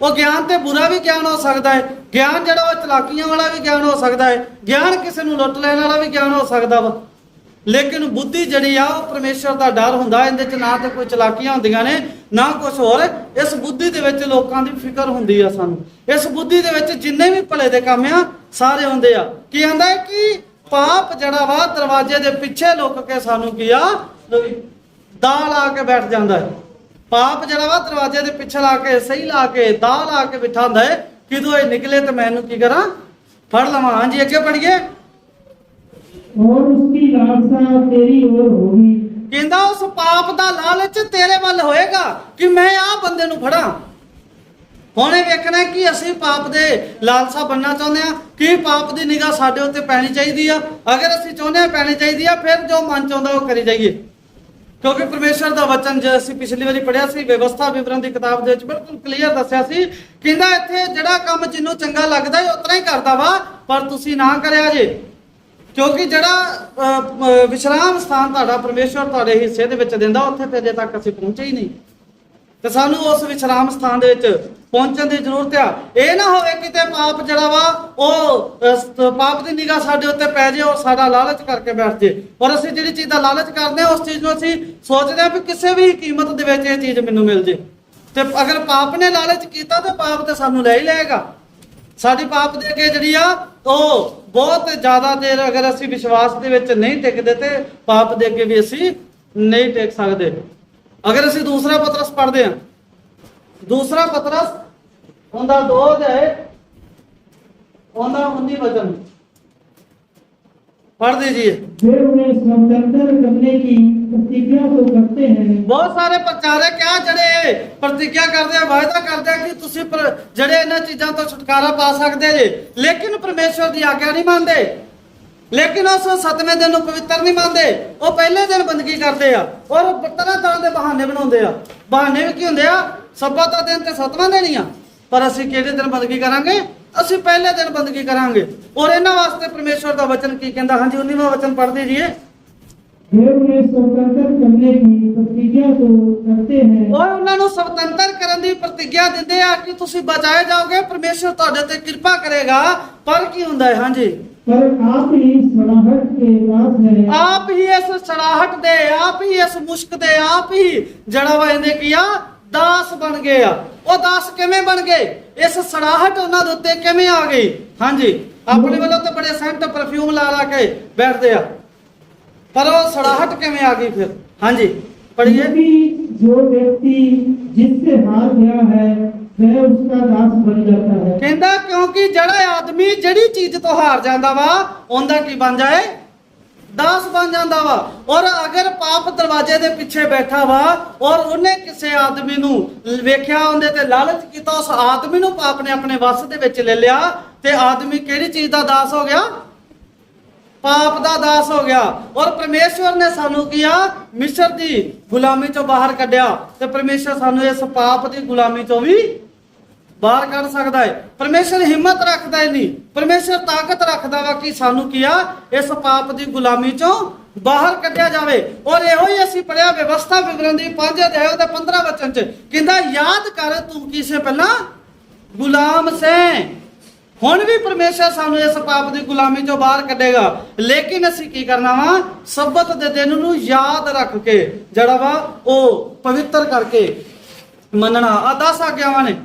ਉਹ ਗਿਆਨ ਤੇ ਬੁਰਾ ਵੀ ਗਿਆਨ ਹੋ ਸਕਦਾ ਹੈ, ਗਿਆਨ ਜਿਹੜਾ ਉਹ ਚਲਾਕੀਆਂ ਵਾਲਾ ਵੀ ਗਿਆਨ ਹੋ ਸਕਦਾ ਹੈ, ਗਿਆਨ ਕਿਸੇ ਨੂੰ ਲੁੱਟ ਲੈਣ ਵਾਲਾ ਵੀ ਗਿਆਨ ਹੋ ਸਕਦਾ ਵਾ, ਲੇਕਿਨ ਬੁੱਧੀ ਜਿਹੜੀ ਆ ਉਹ ਪਰਮੇਸ਼ਰ ਦਾ ਡਰ ਹੁੰਦਾ। ਇਹਦੇ ਚ ਨਾ ਤੇ ਕੋਈ ਚਲਾਕੀਆਂ ਹੁੰਦੀਆਂ ਨੇ, ਨਾ ਕੁਝ ਹੋਰ। ਇਸ ਬੁੱਧੀ ਦੇ ਵਿੱਚ ਲੋਕਾਂ ਦੀ ਫਿਕਰ ਹੁੰਦੀ ਆ ਸਾਨੂੰ। ਇਸ ਬੁੱਧੀ ਦੇ ਵਿੱਚ ਜਿੰਨੇ ਵੀ ਭਲੇ ਦੇ ਕੰਮ ਆ ਸਾਰੇ ਹੁੰਦੇ ਆ। ਕੀ ਆਂਦਾ ਹੈ ਕਿ ਪਾਪ ਜਿਹੜਾ ਵਾ ਦਰਵਾਜ਼ੇ ਦੇ ਪਿੱਛੇ ਲੁਕ ਕੇ ਸਾਨੂੰ ਕੀ ਆ ਦਾਅ ਲਾ ਕੇ ਬੈਠ ਜਾਂਦਾ ਹੈ। ਪਾਪ ਜਿਹੜਾ ਵਾ ਦਰਵਾਜ਼ੇ ਦੇ ਪਿੱਛੇ ਲਾ ਕੇ, ਸਹੀ ਲਾ ਕੇ, ਦਾਅ ਲਾ ਕੇ ਬਿਠਾ ਹੁੰਦਾ ਹੈ, ਕਿਦੋਂ ਇਹ ਨਿਕਲੇ ਤੇ ਮੈਨੂੰ ਕੀ ਕਰਾਂ? ਫੜ ਲਵਾਂ। ਹਾਂਜੀ, ਅੱਗੇ ਪੜੀਏ। और उसकी लालसा तेरी ओर होगी। ਕਹਿੰਦਾ ਉਸ ਪਾਪ ਦਾ ਲਾਲਚ ਤੇਰੇ ਵੱਲ ਹੋਏਗਾ ਕਿ ਮੈਂ ਆਹ ਬੰਦੇ ਨੂੰ ਫੜਾਂ। ਹੁਣ ਇਹ ਵੇਖਣਾ ਕਿ ਅਸੀਂ ਪਾਪ ਦੇ ਲਾਲਸਾ ਬਣਨਾ ਚਾਹੁੰਦੇ ਆ ਕਿ ਪਾਪ ਦੀ ਨਿਗਾਹ ਸਾਡੇ ਉੱਤੇ ਪੈਣੀ ਚਾਹੀਦੀ ਆ। ਅਗਰ ਅਸੀਂ ਚਾਹੁੰਦੇ ਆ ਪੈਣੀ ਚਾਹੀਦੀ ਆ, ਫਿਰ ਜੋ ਮਨ ਚਾਹੁੰਦਾ ਉਹ ਕਰੀ ਜਾਈਏ। ਕਿਉਂਕਿ ਪਰਮੇਸ਼ਰ ਦਾ ਵਚਨ ਜੇ ਅਸੀਂ ਪਿਛਲੀ ਵਾਰੀ ਪੜਿਆ ਸੀ, ਵਿਵਸਥਾ ਵਿਵਰਣ ਦੀ ਕਿਤਾਬ ਦੇ ਵਿੱਚ ਬਿਲਕੁਲ ਕਲੀਅਰ ਦੱਸਿਆ ਸੀ, ਕਹਿੰਦਾ ਇੱਥੇ ਜਿਹੜਾ ਕੰਮ ਜਿਹਨੂੰ ਚੰਗਾ ਲੱਗਦਾ ਹੈ ਉਤਨਾ ਹੀ ਕਰਦਾ ਵਾ, ਪਰ ਤੁਸੀਂ ਨਾ ਕਰਿਆ ਜੇ। ਕਿਉਂਕਿ ਜਿਹੜਾ ਵਿਸ਼ਰਾਮ ਸਥਾਨ ਤੁਹਾਡਾ ਪਰਮੇਸ਼ਰ ਤੁਹਾਡੇ ਹਿੱਸੇ ਦੇ ਵਿੱਚ ਦਿੰਦਾ, ਉੱਥੇ ਤੇ ਅਜੇ ਤੱਕ ਅਸੀਂ ਪਹੁੰਚੇ ਹੀ ਨਹੀਂ। ਤੇ ਸਾਨੂੰ ਉਸ ਵਿਸ਼ਰਾਮ ਸਥਾਨ ਦੇ ਵਿੱਚ ਪਹੁੰਚਣ ਦੀ ਜ਼ਰੂਰਤ ਆ। ਇਹ ਨਾ ਹੋਵੇ ਕਿਤੇ ਪਾਪ ਜਿਹੜਾ ਵਾ ਉਹ ਪਾਪ ਦੀ ਨਿਗਾਹ ਸਾਡੇ ਉੱਤੇ ਪੈ ਜੇ ਔਰ ਸਾਡਾ ਲਾਲਚ ਕਰਕੇ ਬੈਠ ਜੇ। ਔਰ ਅਸੀਂ ਜਿਹੜੀ ਚੀਜ਼ ਦਾ ਲਾਲਚ ਕਰਦੇ ਆ, ਉਸ ਚੀਜ਼ ਨੂੰ ਅਸੀਂ ਸੋਚਦੇ ਆ ਵੀ ਕਿਸੇ ਵੀ ਕੀਮਤ ਦੇ ਵਿੱਚ ਇਹ ਚੀਜ਼ ਮੈਨੂੰ ਮਿਲ ਜੇ। ਤੇ ਅਗਰ ਪਾਪ ਨੇ ਲਾਲਚ ਕੀਤਾ ਤੇ ਪਾਪ ਤੇ ਸਾਨੂੰ ਲੈ ਹੀ ਲਏਗਾ। ਸਾਡੀ ਪਾਪ ਦੇ ਅੱਗੇ ਜਿਹੜੀ ਆ ਉਹ ਬਹੁਤ ਜ਼ਿਆਦਾ ਦੇਰ ਅਗਰ ਅਸੀਂ ਵਿਸ਼ਵਾਸ ਦੇ ਵਿੱਚ ਨਹੀਂ ਟਿਕਦੇ ਤੇ ਪਾਪ ਦੇ ਅੱਗੇ ਵੀ ਅਸੀਂ ਨਹੀਂ ਟਿਕ ਸਕਦੇ। ਅਗਰ ਅਸੀਂ ਦੂਸਰਾ ਪਤਰਸ ਪੜ੍ਹਦੇ ਹਾਂ, ਦੂਸਰਾ ਪਤਰਸ ਉਹਦਾ 2 ਅਧਿਆਇ ਉਹਦਾ 19 ਵਚਨ पढ़ दीजिए। वे उन्हें स्वतंत्र करने की प्रतिज्ञा तो करते हैं। बहुत सारे प्रचारक क्या जड़े प्रतिज्ञा करते हैं, वायदा करते हैं कि तुसी जड़े इन्हां चीजां तो छुटकारा पा सकते जे, लेकिन परमेश्वर की आज्ञा नहीं मानते। लेकिन उस 7वें दिन पवित्र नहीं मानते, वो पहले दिन बंदगी करते हैं और तरह तरह के बहाने बनाते हैं। बहाने भी की होंगे आ, सब्बत का दिन तो 7वां दिन ही आ, पर असीं किहड़े दिन बंदगी करांगे? ਅਸੀਂ ਪਹਿਲੇ ਦਿਨ ਬੰਦਗੀ ਕਰਾਂਗੇ। ਔਰ ਇਹਨਾਂ ਵਾਸਤੇ ਪਰਮੇਸ਼ਵਰ ਦਾ ਵਚਨ ਕੀ ਕਹਿੰਦਾ? ਹਾਂਜੀ 19ਵਾਂ ਵਚਨ ਪੜ੍ਹ दीजिए। ਉਹ ਉਹਨਾਂ ਨੂੰ ਸੁਤੰਤਰ ਕਰਨ ਦੀ ਪ੍ਰਤੀਗਿਆ ਦਿੰਦੇ ਆ ਕਿ ਤੁਸੀਂ ਬਚਾਏ ਜਾਓਗੇ, ਪਰਮੇਸ਼ਵਰ ਤੁਹਾਡੇ ਤੇ ਕਿਰਪਾ ਕਰੇਗਾ। ਪਰ ਕੀ ਹੁੰਦਾ ਹੈ? ਹਾਂਜੀ पर आप ही सड़ाहट के दास हैं। ਆਪ ਹੀ ਇਸ ਸੜਾਹਟ ਦੇ, ਆਪ ਹੀ ਇਸ ਮੁਸ਼ਕ ਦੇ, ਆਪ ਹੀ ਜੜਾ ਵਾ ਇਹਨੇ ਕੀਆ ਦਾਸ ਬਣ ਗਏ ਆ। ਉਹ ਦਾਸ ਕਿਵੇਂ ਬਣ ਗਏ? ਇਸ ਸੜਾਹਟ ਉਹਨਾਂ ਦੇ ਉੱਤੇ ਕਿਵੇਂ ਆ ਗਈ? ਹਾਂਜੀ ਆਪਣੇ ਵੱਲੋਂ ਤਾਂ ਬੜੇ ਸੈਂਟ ਪਰਫਿਊਮ ਲਾ ਲਾ ਕੇ ਬੈਠਦੇ ਆ, ਪਰ ਉਹ ਸੜਾਹਟ ਕਿਵੇਂ ਆ ਗਈ ਫਿਰ? ਹਾਂਜੀ पढ़िए। जो व्यक्ति जिससे हार गया है वह उसका दास बन जाता है। कहता क्योंकि जड़ा आदमी जड़ी चीज तो हार जाता वा उनका की बन जाए? दास बन जाता वा। और अगर पाप दरवाजे दे पीछे बैठा वा और उन्हें किसी आदमी नू वेख्या उनदे ते लालच किया, उस आदमी नू पाप ने अपने वस दे विच ले लिया ते आदमी किहड़ी चीज दा दास हो गया? पाप दा दास हो गया। और परमेश्वर ने सानू किया मिस्र दी गुलामी चों बाहर कढ़िया, ते परमेश्वर सानू इस पाप दी गुलामी चों भी बाहर कढ़ सकदा है। परमेश्वर हिम्मत रखदा है नहीं, परमेश्वर ताकत रखदा वा कि सानू किया इस पाप दी गुलामी चों बाहर कढ़िया जावे। और इहो ही असीं पढ़िया व्यवस्था विवरण दी 5 अध्याय दे 15 वचन च कहंदा याद कर तू किसे पहला गुलाम से। ਹੁਣ ਵੀ ਪਰਮੇਸ਼ਰ ਸਾਨੂੰ ਇਸ ਪਾਪ ਦੀ ਗੁਲਾਮੀ ਚੋਂ ਬਾਹਰ ਕੱਢੇਗਾ, ਲੇਕਿਨ ਅਸੀਂ ਕੀ ਕਰਨਾ ਵਾ? ਸਬਤ ਦੇ ਦਿਨ ਨੂੰ ਯਾਦ ਰੱਖ ਕੇ ਜਿਹੜਾ ਵਾ ਉਹ ਪਵਿੱਤਰ ਕਰਕੇ ਮੰਨਣਾ। ਆ 10 ਆਗਿਆਵਾਂ ਨੇ,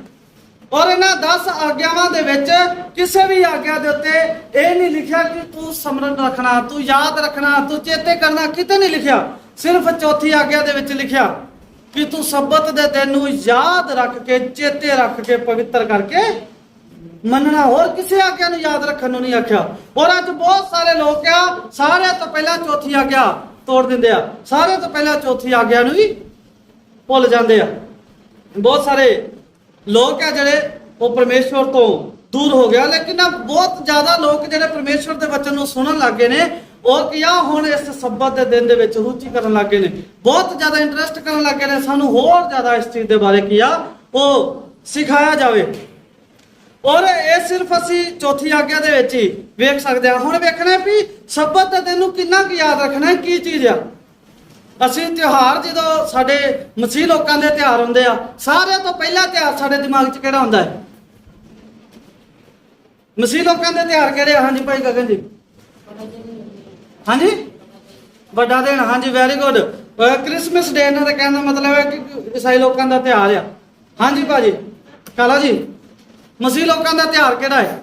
ਔਰ ਇਹਨਾਂ 10 ਆਗਿਆਵਾਂ ਦੇ ਵਿੱਚ ਕਿਸੇ ਵੀ ਆਗਿਆ ਦੇ ਉੱਤੇ ਇਹ ਨਹੀਂ ਲਿਖਿਆ ਕਿ ਤੂੰ ਸਮਰਨ ਰੱਖਣਾ, ਤੂੰ ਯਾਦ ਰੱਖਣਾ, ਤੂੰ ਚੇਤੇ ਕਰਨਾ, ਕਿਤੇ ਨਹੀਂ ਲਿਖਿਆ। ਸਿਰਫ ਚੌਥੀ ਆਗਿਆ ਦੇ ਵਿੱਚ ਲਿਖਿਆ ਕਿ ਤੂੰ ਸਬਤ ਦੇ ਦਿਨ ਨੂੰ ਯਾਦ ਰੱਖ ਕੇ, ਚੇਤੇ ਰੱਖ ਕੇ, ਪਵਿੱਤਰ ਕਰਕੇ ਮੰਨਣਾ। ਹੋਰ ਕਿਸੇ ਆਗਿਆ ਨੂੰ ਯਾਦ ਰੱਖਣ ਨੂੰ ਨਹੀਂ ਆਖਿਆ। ਔਰ ਅੱਜ ਬਹੁਤ ਸਾਰੇ ਲੋਕ ਆ ਸਾਰੇ ਤੋਂ ਪਹਿਲਾਂ ਚੌਥੀ ਆਗਿਆ ਤੋੜ ਦਿੰਦੇ ਆ, ਸਾਰੇ ਤੋਂ ਪਹਿਲਾਂ ਚੌਥੀ ਆਗਿਆ ਨੂੰ ਵੀ ਭੁੱਲ ਜਾਂਦੇ ਆ। ਬਹੁਤ ਸਾਰੇ ਲੋਕ ਆ ਜਿਹੜੇ ਉਹ ਪਰਮੇਸ਼ਵਰ ਤੋਂ ਦੂਰ ਹੋ ਗਿਆ, ਲੇਕਿਨ ਬਹੁਤ ਜ਼ਿਆਦਾ ਲੋਕ ਜਿਹੜੇ ਪਰਮੇਸ਼ਵਰ ਦੇ ਵਚਨ ਨੂੰ ਸੁਣਨ ਲੱਗੇ ਨੇ, ਉਹ ਕੀਆ ਹੁਣ ਇਸ ਸਬਤ ਦੇ ਦਿਨ ਦੇ ਵਿੱਚ ਰੁਚੀ ਕਰਨ ਲੱਗੇ ਨੇ, ਬਹੁਤ ਜ਼ਿਆਦਾ ਇੰਟਰਸਟ ਕਰਨ ਲੱਗੇ ਨੇ। ਸਾਨੂੰ ਹੋਰ ਜ਼ਿਆਦਾ ਇਸ ਚੀਜ਼ ਦੇ ਬਾਰੇ ਕੀਆ ਉਹ ਸਿਖਾਇਆ ਜਾਵੇ। ਔਰ ਇਹ ਸਿਰਫ ਅਸੀਂ ਚੌਥੀ ਆਗਿਆ ਦੇ ਵਿੱਚ ਹੀ ਵੇਖ ਸਕਦੇ ਹਾਂ। ਹੁਣ ਵੇਖਣਾ ਵੀ ਸਬਤ ਦੇ ਦਿਨ ਨੂੰ ਕਿੰਨਾ ਕੁ ਯਾਦ ਰੱਖਣਾ, ਕੀ ਚੀਜ਼ ਆ। ਅਸੀਂ ਤਿਉਹਾਰ ਜਦੋਂ ਸਾਡੇ ਮਸੀਹ ਲੋਕਾਂ ਦੇ ਤਿਉਹਾਰ ਹੁੰਦੇ ਆ, ਸਾਰਿਆਂ ਤੋਂ ਪਹਿਲਾ ਤਿਉਹਾਰ ਸਾਡੇ ਦਿਮਾਗ 'ਚ ਕਿਹੜਾ ਹੁੰਦਾ ਹੈ? ਮਸੀਹ ਲੋਕਾਂ ਦੇ ਤਿਉਹਾਰ ਕਿਹੜੇ ਆ? ਹਾਂਜੀ ਭਾਈ ਗਗਨ ਜੀ। ਹਾਂਜੀ ਵੱਡਾ ਦਿਨ, ਹਾਂਜੀ ਵੈਰੀ ਗੁੱਡ। ਕ੍ਰਿਸਮਸ ਡੇ ਇਹਨਾਂ ਦਾ ਕਹਿਣ ਦਾ ਮਤਲਬ ਹੈ ਕਿ ਈਸਾਈ ਲੋਕਾਂ ਦਾ ਤਿਉਹਾਰ ਆ। ਹਾਂਜੀ ਭਾਜੀ ਕਾਲਾ ਜੀ, ਮਸੀਹ ਲੋਕਾਂ ਦਾ ਤਿਉਹਾਰ ਕਿਹੜਾ ਹੈ?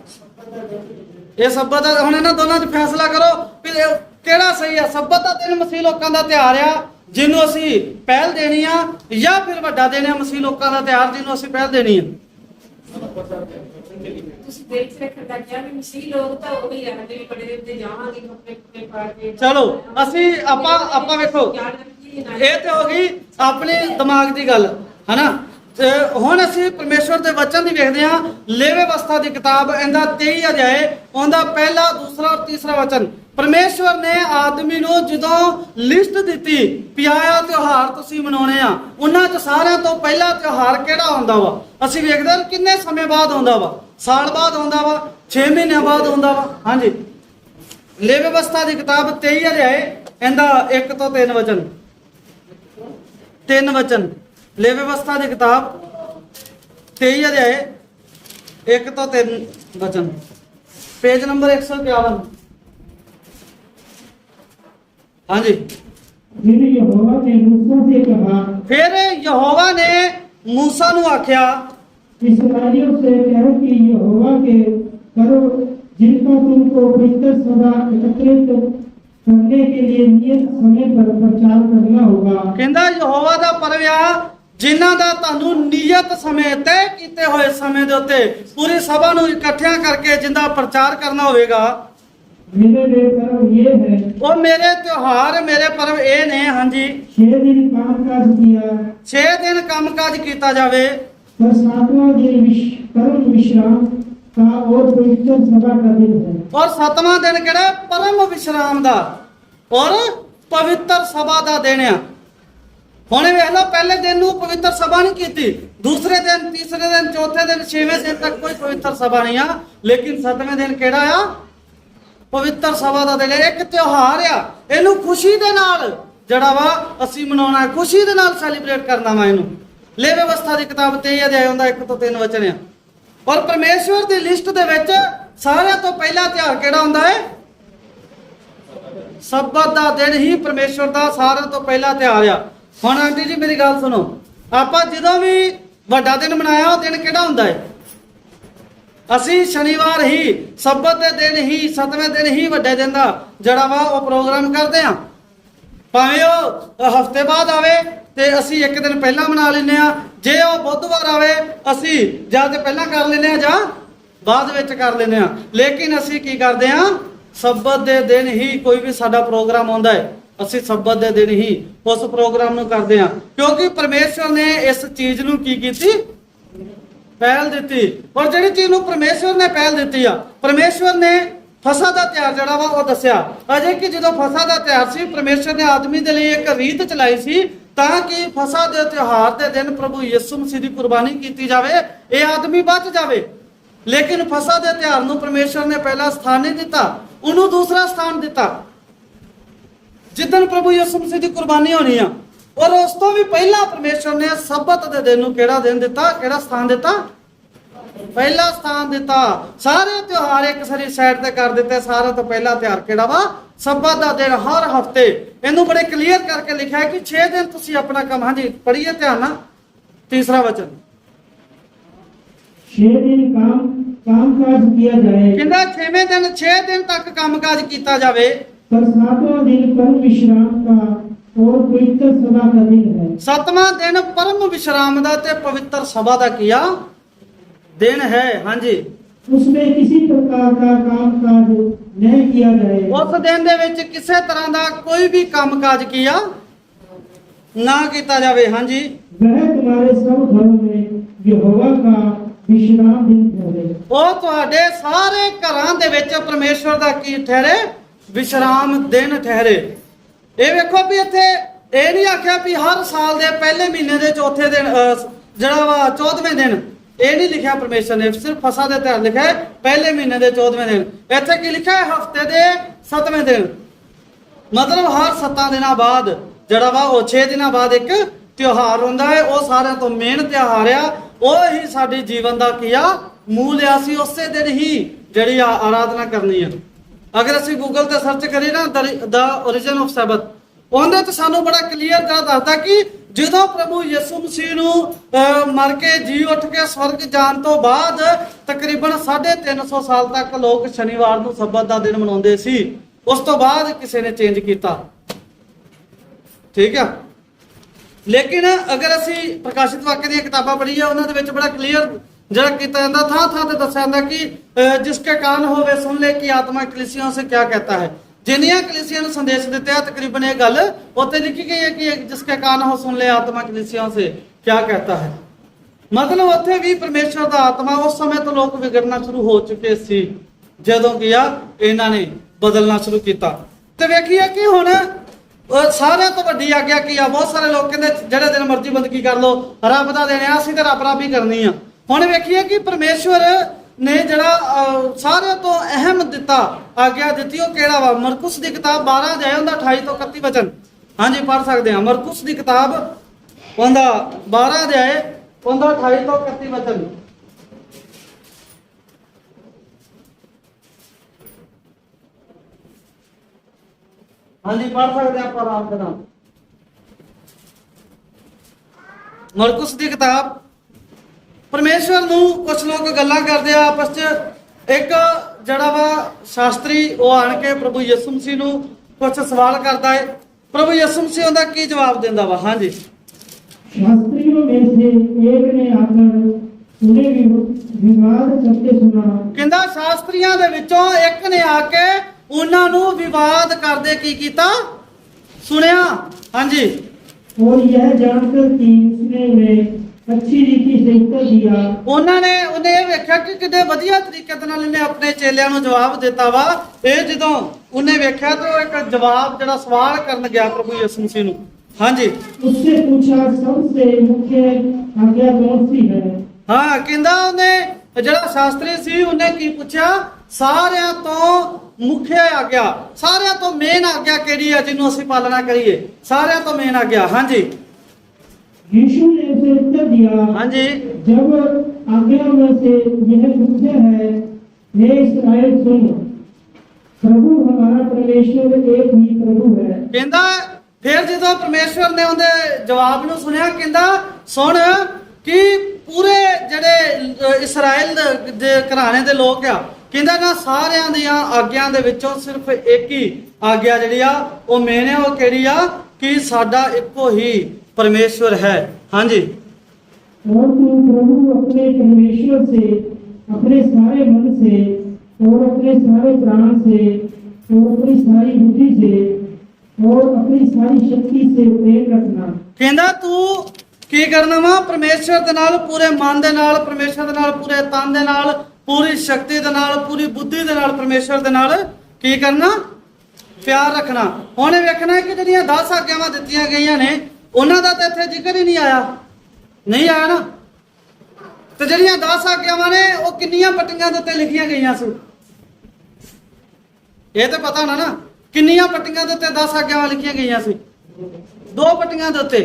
ਇਹ ਸਬਤ ਦਾ। ਹੁਣ ਇਹਨਾਂ ਦੋਨਾਂ 'ਚ ਫੈਸਲਾ ਕਰੋ ਵੀ ਕਿਹੜਾ ਸਹੀ ਆ। ਸਬਤ ਦਾ ਦਿਨ ਮਸੀਹ ਲੋਕਾਂ ਦਾ ਤਿਉਹਾਰ ਆ ਜਿਹਨੂੰ ਅਸੀਂ ਪਹਿਲ ਦੇਣੀ ਆ, ਜਾਂ ਫਿਰ ਵੱਡਾ ਦਿਨ ਆ ਮਸੀਹ ਲੋਕਾਂ ਦਾ ਤਿਉਹਾਰ ਜਿਹਨੂੰ ਅਸੀਂ ਪਹਿਲ ਦੇਣੀ ਆ? ਤੁਸੀਂ ਦੇਖ ਰੱਖਣ ਦਾ ਕਿਹਾ ਵੀ ਮਸੀਹ ਲੋਕ ਤਾਂ ਉਹ ਹੀ ਆ ਜਿਹੜੇ ਬੜੇ ਤੇ ਜਾਵਾਂਗੇ ਕੱਪੜੇ ਪਾ ਕੇ। ਚਲੋ ਅਸੀਂ ਆਪਾਂ ਵੇਖੋ ਇਹ ਤੇ ਹੋ ਗਈ ਆਪਣੇ ਦਿਮਾਗ ਦੀ ਗੱਲ ਹਨਾ। ਤੇ ਹੁਣ ਅਸੀਂ ਪਰਮੇਸ਼ਵਰ ਦੇ ਵਚਨ ਦੀ ਵੇਖਦੇ ਹਾਂ। ਲੇਵੇ ਅਵਸਥਾ ਦੀ ਕਿਤਾਬ ਇਹਦਾ 23 ਅਧਿਆਏ ਉਹਦਾ ਪਹਿਲਾ, ਦੂਸਰਾ ਔਰ ਤੀਸਰਾ ਵਚਨ। ਪਰਮੇਸ਼ਵਰ ਨੇ ਆਦਮੀ ਨੂੰ ਜਦੋਂ ਲਿਸਟ ਦਿੱਤੀ ਪਿਆਇਆ ਤਿਉਹਾਰ ਤੁਸੀਂ ਮਨਾਉਣੇ ਆ, ਉਹਨਾਂ ਚ ਸਾਰਿਆਂ ਤੋਂ ਪਹਿਲਾ ਤਿਉਹਾਰ ਕਿਹੜਾ ਆਉਂਦਾ ਵਾ? ਅਸੀਂ ਵੇਖਦੇ ਹਾਂ ਕਿੰਨੇ ਸਮੇਂ ਬਾਅਦ ਆਉਂਦਾ ਵਾ, ਸਾਲ ਬਾਅਦ ਆਉਂਦਾ ਵਾ, 6 ਮਹੀਨਿਆਂ ਬਾਅਦ ਆਉਂਦਾ ਵਾ। ਹਾਂਜੀ, ਲੇਵੇ ਅਵਸਥਾ ਦੀ ਕਿਤਾਬ 23 ਅਧਿਆਏ ਇਹਦਾ 1 ਤੋਂ 3 ਵਚਨ। 3 ਵਚਨ ਲੇਵੇ ਅਵਸਥਾ ਦੀ ਕਿਤਾਬ 23 ਅਧਿਆਏ 1 ਤੋਂ 3 ਵਚਨ, पेज नंबर 151। हाँ जी। फिर यहोवा ने मूसा से कहा, फिर यहोवा ने मूसा नु आख्या, इस्राएलियों से कहो कि यहोवा के करो जिनका तुमको पवित्र सभा एकत्रित करने के लिए नियत समय पर प्रचार करना होगा। कहंदा यहोवा दा पर्व आ जिन्हां दा तानू नियत समय तय कीते होए समय दे उत्ते पूरी सभा नु इकट्ठियां करके जिंदा प्रचार करना होवेगा। मेरे वे पर्व ये है, वो मेरे त्योहार मेरे पर्व ए ने। हाँ जी, 6 दिन कामकाज किया, 6 दिन कामकाज कीता जावे, पर 7वां दिन परम विश्राम का और पवित्र सभा का दिन है। और 7वां दिन केड़ा? परम विश्राम दा और पवित्र सभा दा दिन आ। हुण वेख लो, पहले दिन नूं पवित्र सभा नहीं कीती, दूसरे दिन, तीसरे दिन, चौथे दिन, 6वें दिन तक कोई पवित्र सभा नहीं आ, लेकिन 7वें दिन केड़ा आ? पवित्र सभा दा दिन। एक त्योहार आ, इहनूं खुशी दे नाल जड़ा वा असीं मनाउणा है, खुशी दे नाल सैलीब्रेट करना वा इहनूं। लेवे अवस्था दी किताब 23 अध्याय हुंदा 1 ਤੋਂ 3 वचन आ। और परमेश्वर दी लिस्ट दे विच सारिਆਂ ਤੋਂ ਪਹਿਲਾ ਤਿਉਹਾਰ ਕਿਹੜਾ ਹੁੰਦਾ ਹੈ? ਸਬਤ ਦਾ ਦਿਨ ਹੀ ਪਰਮੇਸ਼ਵਰ ਦਾ ਸਾਰਿਆਂ ਤੋਂ ਪਹਿਲਾ ਤਿਉਹਾਰ ਆ। ਹੁਣ ਆਂਟੀ ਜੀ ਮੇਰੀ ਗੱਲ ਸੁਣੋ, ਆਪਾਂ ਜਦੋਂ ਵੀ ਵੱਡਾ ਦਿਨ ਮਨਾਇਆ ਉਹ ਦਿਨ ਕਿਹੜਾ ਹੁੰਦਾ ਹੈ? ਅਸੀਂ ਸ਼ਨੀਵਾਰ ਹੀ, ਸਬਤ ਦੇ ਦਿਨ ਹੀ, 7ਵੇਂ ਦਿਨ ਹੀ ਵੱਡੇ ਦਿਨ ਦਾ ਜਿਹੜਾ ਵਾ ਉਹ ਪ੍ਰੋਗਰਾਮ ਕਰਦੇ ਆ। ਭਾਵੇਂ ਉਹ ਹਫਤੇ ਬਾਅਦ ਆਵੇ ਤੇ ਅਸੀਂ ਇੱਕ ਦਿਨ ਪਹਿਲਾਂ ਮਨਾ ਲੈਂਦੇ ਆ, ਜੇ ਉਹ ਬੁੱਧਵਾਰ ਆਵੇ ਅਸੀਂ ਜਾਂ ਤੇ ਪਹਿਲਾਂ ਕਰ ਲੈਂਦੇ ਆ ਜਾਂ ਬਾਅਦ ਵਿੱਚ ਕਰ ਲੈਂਦੇ ਆ। ਲੇਕਿਨ ਅਸੀਂ ਕੀ ਕਰਦੇ ਆ? ਸਬਤ ਦੇ ਦਿਨ ਹੀ ਕੋਈ ਵੀ ਸਾਡਾ ਪ੍ਰੋਗਰਾਮ ਆਉਂਦਾ ਹੈ, ਅਸੀਂ ਸਬਤ ਦੇ ਦਿਨ ਹੀ ਉਸ ਪ੍ਰੋਗਰਾਮ ਨੂੰ ਕਰਦੇ ਆ, ਕਿਉਂਕਿ ਪਰਮੇਸ਼ਵਰ ਨੇ ਇਸ ਚੀਜ਼ ਨੂੰ ਕੀ ਕੀਤੀ? ਪਹਿਲ ਦਿੱਤੀ। ਔਰ ਜਿਹੜੀ ਚੀਜ਼ ਨੂੰ ਪਰਮੇਸ਼ਵਰ ਨੇ ਪਹਿਲ ਦਿੱਤੀ ਆ, ਪਰਮੇਸ਼ਵਰ ਨੇ ਫਸਾ ਦਾ ਤਿਉਹਾਰ ਜਿਹੜਾ ਵਾ ਉਹ ਦੱਸਿਆ। ਅਜੇ ਕਿ ਜਦੋਂ ਫਸਾ ਦਾ ਤਿਉਹਾਰ ਸੀ, ਪਰਮੇਸ਼ਵਰ ਨੇ ਆਦਮੀ ਦੇ ਲਈ ਇੱਕ ਰੀਤ ਚਲਾਈ ਸੀ ਤਾਂ ਕਿ ਫਸਾ ਦੇ ਤਿਉਹਾਰ ਦੇ ਦਿਨ ਪ੍ਰਭੂ ਯਿਸੂ ਮਸੀਹ ਦੀ ਕੁਰਬਾਨੀ ਕੀਤੀ ਜਾਵੇ, ਇਹ ਆਦਮੀ ਬਚ ਜਾਵੇ। ਲੇਕਿਨ ਫਸਾ ਦੇ ਤਿਉਹਾਰ ਨੂੰ ਪਰਮੇਸ਼ਵਰ ਨੇ ਪਹਿਲਾ ਸਥਾਨ ਨਹੀਂ ਦਿੱਤਾ, ਉਹਨੂੰ ਦੂਸਰਾ ਸਥਾਨ ਦਿੱਤਾ ਜਿੱਦਣ ਪ੍ਰਭੂ ਯਿਸੂ ਮਸੀਹ ਦੀ ਕੁਰਬਾਨੀ ਹੋਣੀ ਆ। ਔਰ ਉਸ ਤੋਂ ਵੀ ਪਹਿਲਾਂ ਪਰਮੇਸ਼ਵਰ ਨੇ ਸਬਤ ਦੇ ਦਿਨ ਨੂੰ ਕਿਹੜਾ ਦਿਨ ਦਿੱਤਾ? ਕਿਹੜਾ ਸਥਾਨ ਦਿੱਤਾ? ਪਹਿਲਾ ਸਥਾਨ ਦਿੱਤਾ। ਸਾਰੇ ਤਿਉਹਾਰ ਇੱਕ ਸਾਰੀ ਸਾਈਡ ਤੇ ਕਰ ਦਿੱਤੇ। ਸਾਰਿਆਂ ਤੋਂ ਪਹਿਲਾ ਤਿਉਹਾਰ ਕਿਹੜਾ ਵਾ? ਸਬਤ ਦਾ ਦਿਨ। ਹਰ ਹਫਤੇ ਇਹਨੂੰ ਬੜੇ ਕਲੀਅਰ ਕਰਕੇ ਲਿਖਿਆ ਹੈ ਕਿ 6 ਦਿਨ ਤੁਸੀਂ ਆਪਣਾ ਕੰਮ। ਹਾਂਜੀ ਪੜ੍ਹੀਏ ਧਿਆਨ ਨਾਲ ਤੀਸਰਾ ਵਚਨ। 6 दिन कामकाज किया जाए, ਕਹਿੰਦਾ 6ਵੇਂ ਦਿਨ 6 ਦਿਨ ਤੱਕ ਕੰਮਕਾਜ ਕੀਤਾ ਜਾਵੇ, पर 7वां दिन परम विश्राम का और पवित्र सभा का दिन है। 7ਵਾਂ ਦਿਨ ਪਰਮ ਵਿਸ਼ਰਾਮ ਦਾ ਤੇ ਪਵਿੱਤਰ ਸਭਾ ਦਾ ਕੀਆ ਦਿਨ ਹੈ। ਹਾਂਜੀ, उसमें किसी प्रकार का कामकाज नहीं किया जाए, ਉਸ ਦਿਨ ਦੇ ਵਿੱਚ ਕਿਸੇ ਤਰ੍ਹਾਂ ਦਾ ਕੋਈ ਵੀ ਕੰਮਕਾਜ ਕੀਆ ਨਾ ਕੀਤਾ ਜਾਵੇ। ਹਾਂਜੀ, वह तुम्हारे सब घरों में यहोवा का विश्राम दिन ठहरे। ਉਹ ਤੁਹਾਡੇ ਸਾਰੇ ਘਰਾਂ ਦੇ ਵਿੱਚ ਪਰਮੇਸ਼ਵਰ ਦਾ ਕੀ ਠਹਿਰੇ? ਵਿਸ਼ਰਾਮ ਦਿਨ ਠਹਿਰੇ। ਇਹ ਵੇਖੋ ਵੀ ਇੱਥੇ ਇਹ ਨਹੀਂ ਆਖਿਆ ਵੀ ਹਰ ਸਾਲ ਦੇ ਪਹਿਲੇ ਮਹੀਨੇ ਦੇ ਚੌਥੇ ਦਿਨ ਜਿਹੜਾ ਵਾ 14ਵੇਂ ਦਿਨ, ਇਹ ਨਹੀਂ ਲਿਖਿਆ ਪਰਮੇਸ਼ਰ ਨੇ। ਸਿਰਫ ਫਸਾ ਦੇ ਤਿਉਹਾਰ ਲਿਖਿਆ ਹੈ ਪਹਿਲੇ ਮਹੀਨੇ ਦੇ 14ਵੇਂ ਦਿਨ। ਇੱਥੇ ਕੀ ਲਿਖਿਆ ਹੈ? ਹਫਤੇ ਦੇ 7ਵੇਂ ਦਿਨ। ਮਤਲਬ ਹਰ 7 ਦਿਨਾਂ ਬਾਅਦ ਜਿਹੜਾ ਵਾ ਉਹ 6 ਦਿਨਾਂ ਬਾਅਦ ਇੱਕ ਤਿਉਹਾਰ ਹੁੰਦਾ ਹੈ। ਉਹ ਸਾਰਿਆਂ ਤੋਂ ਮੇਨ ਤਿਉਹਾਰ ਆ, ਉਹ ਹੀ ਸਾਡੇ ਜੀਵਨ ਦਾ ਕੀ ਆ? ਮੂਲ ਆ। ਅਸੀਂ ਉਸੇ ਦਿਨ ਹੀ ਜਿਹੜੀ ਆ ਆਰਾਧਨਾ ਕਰਨੀ ਆ। ਅਗਰ ਅਸੀਂ ਗੂਗਲ ਤੇ ਸਰਚ ਕਰੀਏ ਨਾ ਦਾ origin of Sabbath, ਉਹਦੇ ਤੇ ਸਾਨੂੰ ਬੜਾ ਕਲੀਅਰ ਦੱਸਦਾ ਕਿ ਜਦੋਂ ਪ੍ਰਭੂ ਯਿਸੂ ਮਸੀਹ ਨੂੰ ਮਰ ਕੇ ਜੀ ਉੱਠ ਕੇ ਸਵਰਗ ਜਾਣ ਤੋਂ ਬਾਅਦ ਤਕਰੀਬਨ 350 ਸਾਲ ਤੱਕ ਲੋਕ ਸ਼ਨੀਵਾਰ ਨੂੰ ਸਬਤ ਦਾ ਦਿਨ ਮਨਾਉਂਦੇ ਸੀ। ਉਸ ਤੋਂ ਬਾਅਦ ਕਿਸੇ ਨੇ ਚੇਂਜ ਕੀਤਾ। ਠੀਕ ਆ। ਲੇਕਿਨ ਅਗਰ ਅਸੀਂ ਪ੍ਰਕਾਸ਼ਿਤ ਵਾਕਿਆ ਦੀਆਂ ਕਿਤਾਬਾਂ ਪੜ੍ਹੀਏ, ਉਹਨਾਂ ਦੇ ਵਿੱਚ ਬੜਾ ਕਲੀਅਰ ਜਿਹੜਾ ਕੀਤਾ ਜਾਂਦਾ, ਥਾਂ ਥਾਂ ਤੇ ਦੱਸਿਆ ਜਾਂਦਾ ਕਿ ਜਿਸਕੇ ਕਾਨ ਹੋਵੇ ਸੁਣ ਲੈ ਕਿ ਆਤਮਾ ਕਲੀਸਿयाओं से क्या कहता है। जिन्नियां कलीसिया ਨੂੰ ਸੰਦੇਸ਼ ਦਿੱਤੇ ਆ ਤਕਰੀਬਨ ਇਹ ਗੱਲ ਉੱਤੇ ਲਿਖੀ ਗਈ ਹੈ ਕਿ ਜਿਸਕੇ ਕਾਨ ਹੋ ਸੁਣ ਲੈ ਆਤਮਾ ਕਲੀਸਿयाओं से क्या कहता है। ਮਤਲਬ ਉੱਥੇ ਵੀ ਪਰਮੇਸ਼ਵਰ ਦਾ ਆਤਮਾ ਉਸ ਸਮੇਂ ਤੋਂ ਲੋਕ ਵਿਗੜਨਾ ਸ਼ੁਰੂ ਹੋ ਚੁੱਕੇ ਸੀ ਜਦੋਂ ਕਿ ਇਹਨਾਂ ਨੇ ਬਦਲਣਾ ਸ਼ੁਰੂ ਕੀਤਾ। ਤੇ ਵੇਖੀਏ ਕਿ ਹੁਣ ਸਾਰਿਆਂ ਤੋਂ ਵੱਡੀ ਆਗਿਆ ਕੀ ਆ। ਬਹੁਤ ਸਾਰੇ ਲੋਕ ਕਹਿੰਦੇ ਜਿਹੜੇ ਦਿਨ ਮਰਜ਼ੀ ਬੰਦਗੀ ਕਰ ਲੋ, ਰੱਬ ਦਾ ਦੇਣ ਆ, ਅਸੀਂ ਤਾਂ ਰੱਬ ਰੱਬ ਹੀ ਕਰਨੀ ਆ। ਹੁਣ ਵੇਖੀਏ ਕਿ ਪਰਮੇਸ਼ਵਰ ਨੇ ਜਿਹੜਾ ਸਾਰਿਆਂ ਤੋਂ ਅਹਿਮ ਦਿੱਤਾ ਆਗਿਆ ਦਿੱਤੀ ਉਹ ਕਿਹੜਾ ਵਾ। ਮਰਕੁਸ ਦੀ ਕਿਤਾਬ 12 ਅਧਿਆਇ ਉਹਦਾ 28 ਤੋਂ 31 ਵਚਨ ਹਾਂਜੀ ਪੜ੍ਹ ਸਕਦੇ ਹਾਂ। ਮਰਕੁਸ ਦੀ ਕਿਤਾਬ ਉਹਦਾ 12 ਅਧਿਆਇ ਉਹਦਾ 28 ਤੋਂ 31 ਵਚਨ। ਹਾਂਜੀ ਪੜ੍ਹ ਸਕਦੇ ਆਪਾਂ ਆਰਾਮ ਦੇ ਨਾਲ। ਮਰਕੁਸ ਦੀ ਕਿਤਾਬ। ਪਰਮੇਸ਼ਵਰ ਨੂੰ ਕੁਝ ਲੋਕ ਗੱਲਾਂ ਕਰਦੇ ਆ ਆਪਸ ਚ। ਇੱਕ ਜਿਹੜਾ ਵਾ ਸ਼ਾਸਤਰੀ ਉਹ ਆਣ ਕੇ ਪ੍ਰਭੂ ਯਿਸੂ ਮਸੀਹ ਨੂੰ ਕੁਝ ਸਵਾਲ ਕਰਦਾ ਹੈ। ਪ੍ਰਭੂ ਯਿਸੂ ਮਸੀਹ ਉਹਦਾ ਕੀ ਜਵਾਬ ਦਿੰਦਾ ਵਾ। ਹਾਂਜੀ शास्त्रियों में से एक ने आकर उन्हें विवाद करते सुना। ਕਹਿੰਦਾ ਸ਼ਾਸਤਰੀਆਂ ਦੇ ਵਿੱਚੋਂ ਇੱਕ ਨੇ ਆ ਕੇ ਉਹਨਾਂ ਨੂੰ ਵਿਵਾਦ ਕਰਦੇ ਕੀ ਕੀਤਾ ਸੁਣਿਆ। ਹਾਂਜੀ और यह जानकर कि उसने उन्हें अच्छी रीति से उत्तर दिया। ਉਹਨੇ ਇਹ ਵੇਖਿਆ ਕਿ ਕਿੰਨੇ ਵਧੀਆ ਤਰੀਕੇ ਦੇ ਨਾਲ ਇਹਨੇ ਆਪਣੇ ਚੇਲਿਆਂ ਨੂੰ ਜਵਾਬ ਦਿੱਤਾ ਵਾ। ਇਹ ਜਦੋਂ ਉਹਨੇ ਵੇਖਿਆ ਤਾਂ ਉਹ ਇੱਕ ਜਵਾਬ ਜਿਹੜਾ ਸਵਾਲ ਕਰਨ ਗਿਆ ਪ੍ਰਭੂ ਯਿਸੂ ਮਸੀਹ ਨੂੰ। ਹਾਂਜੀ उससे पूछा सबसे मुख्य आज्ञा कौन सी है। ਹਾਂ ਕਹਿੰਦਾ ਉਹਨੇ ਜਿਹੜਾ ਸ਼ਾਸਤਰੀ ਸੀ ਉਹਨੇ ਕੀ ਪੁੱਛਿਆ ਸਾਰਿਆਂ ਤੋਂ ਮੁੱਖ ਆਗਿਆ, ਸਾਰਿਆਂ ਤੋਂ ਮੇਨ ਆਗਿਆ ਕਿਹੜੀ ਹੈ ਜਿਹਨੂੰ ਅਸੀਂ ਪਾਲਣਾ ਕਰੀਏ। ਸਾਰਿਆਂ ਤੋਂ ਮੇਨ ਆਗਿਆ। ਹਾਂਜੀ यीशु ने उसे उत्तर दिया। ਹਾਂਜੀ जब आज्ञा में से यह मुख्य है, हे इस्राएल सुन, प्रभु हमारा परमेश्वर एक ही प्रभु है। ਕਹਿੰਦਾ ਫਿਰ ਜਦੋਂ ਪਰਮੇਸ਼ਵਰ ਨੇ ਉਹਦੇ ਜਵਾਬ ਨੂੰ ਸੁਣਿਆ ਕਹਿੰਦਾ ਸੁਣ ਕਿ ਪੂਰੇ ਜਿਹੜੇ ਇਸਰਾਇਲ ਦੇ ਘਰਾਣੇ ਦੇ ਲੋਕ ਆ ਕਹਿੰਦਾ ਨਾ ਸਾਰਿਆਂ ਦੀਆਂ ਆਗਿਆਂ ਦੇ ਵਿੱਚੋਂ ਸਿਰਫ ਇੱਕ ਹੀ ਆਗਿਆ ਜਿਹੜੀ ਆ ਉਹ ਮੇਨ ਹੈ। ਉਹ ਕਿਹੜੀ ਆ ਕਿ ਸਾਡਾ ਇੱਕੋ ਹੀ परमेश्वर है। हाँ जी और तू प्रभु अपने परमेश्वर से अपने सारे मन से और अपने सारे प्राण से और अपनी सारी बुद्धि से और अपनी सारी शक्ति से प्रेम रखना। कहंदा तू की करना वा परमेश्वर दे नाल पूरे मन दे नाल, परमेश्वर दे नाल पूरे तन दे नाल, पूरी शक्ति दे नाल, पूरी बुद्धि दे नाल परमेश्वर दे नाल की करना प्यार रखना। हुण वेखना कि ਜਿਹੜੀਆਂ 10 ਆਗਿਆਵਾਂ ਦਿੱਤੀਆਂ ਗਈਆਂ ਨੇ ਉਹਨਾਂ ਦਾ ਤਾਂ ਇੱਥੇ ਜ਼ਿਕਰ ਹੀ ਨਹੀਂ ਆਇਆ। ਨਹੀਂ ਆਇਆ ਨਾ। ਤੇ ਜਿਹੜੀਆਂ 10 ਆਗਿਆਵਾਂ ਨੇ ਉਹ ਕਿੰਨੀਆਂ ਪੱਟੀਆਂ ਦੇ ਉੱਤੇ ਲਿਖੀਆਂ ਗਈਆਂ ਸੀ ਇਹ ਤਾਂ ਪਤਾ ਨਾ ਕਿੰਨੀਆਂ ਪੱਟੀਆਂ ਦੇ ਉੱਤੇ 10 ਆਗਿਆਵਾਂ ਲਿਖੀਆਂ ਗਈਆਂ ਸੀ। 2 ਪੱਟੀਆਂ ਦੇ ਉੱਤੇ,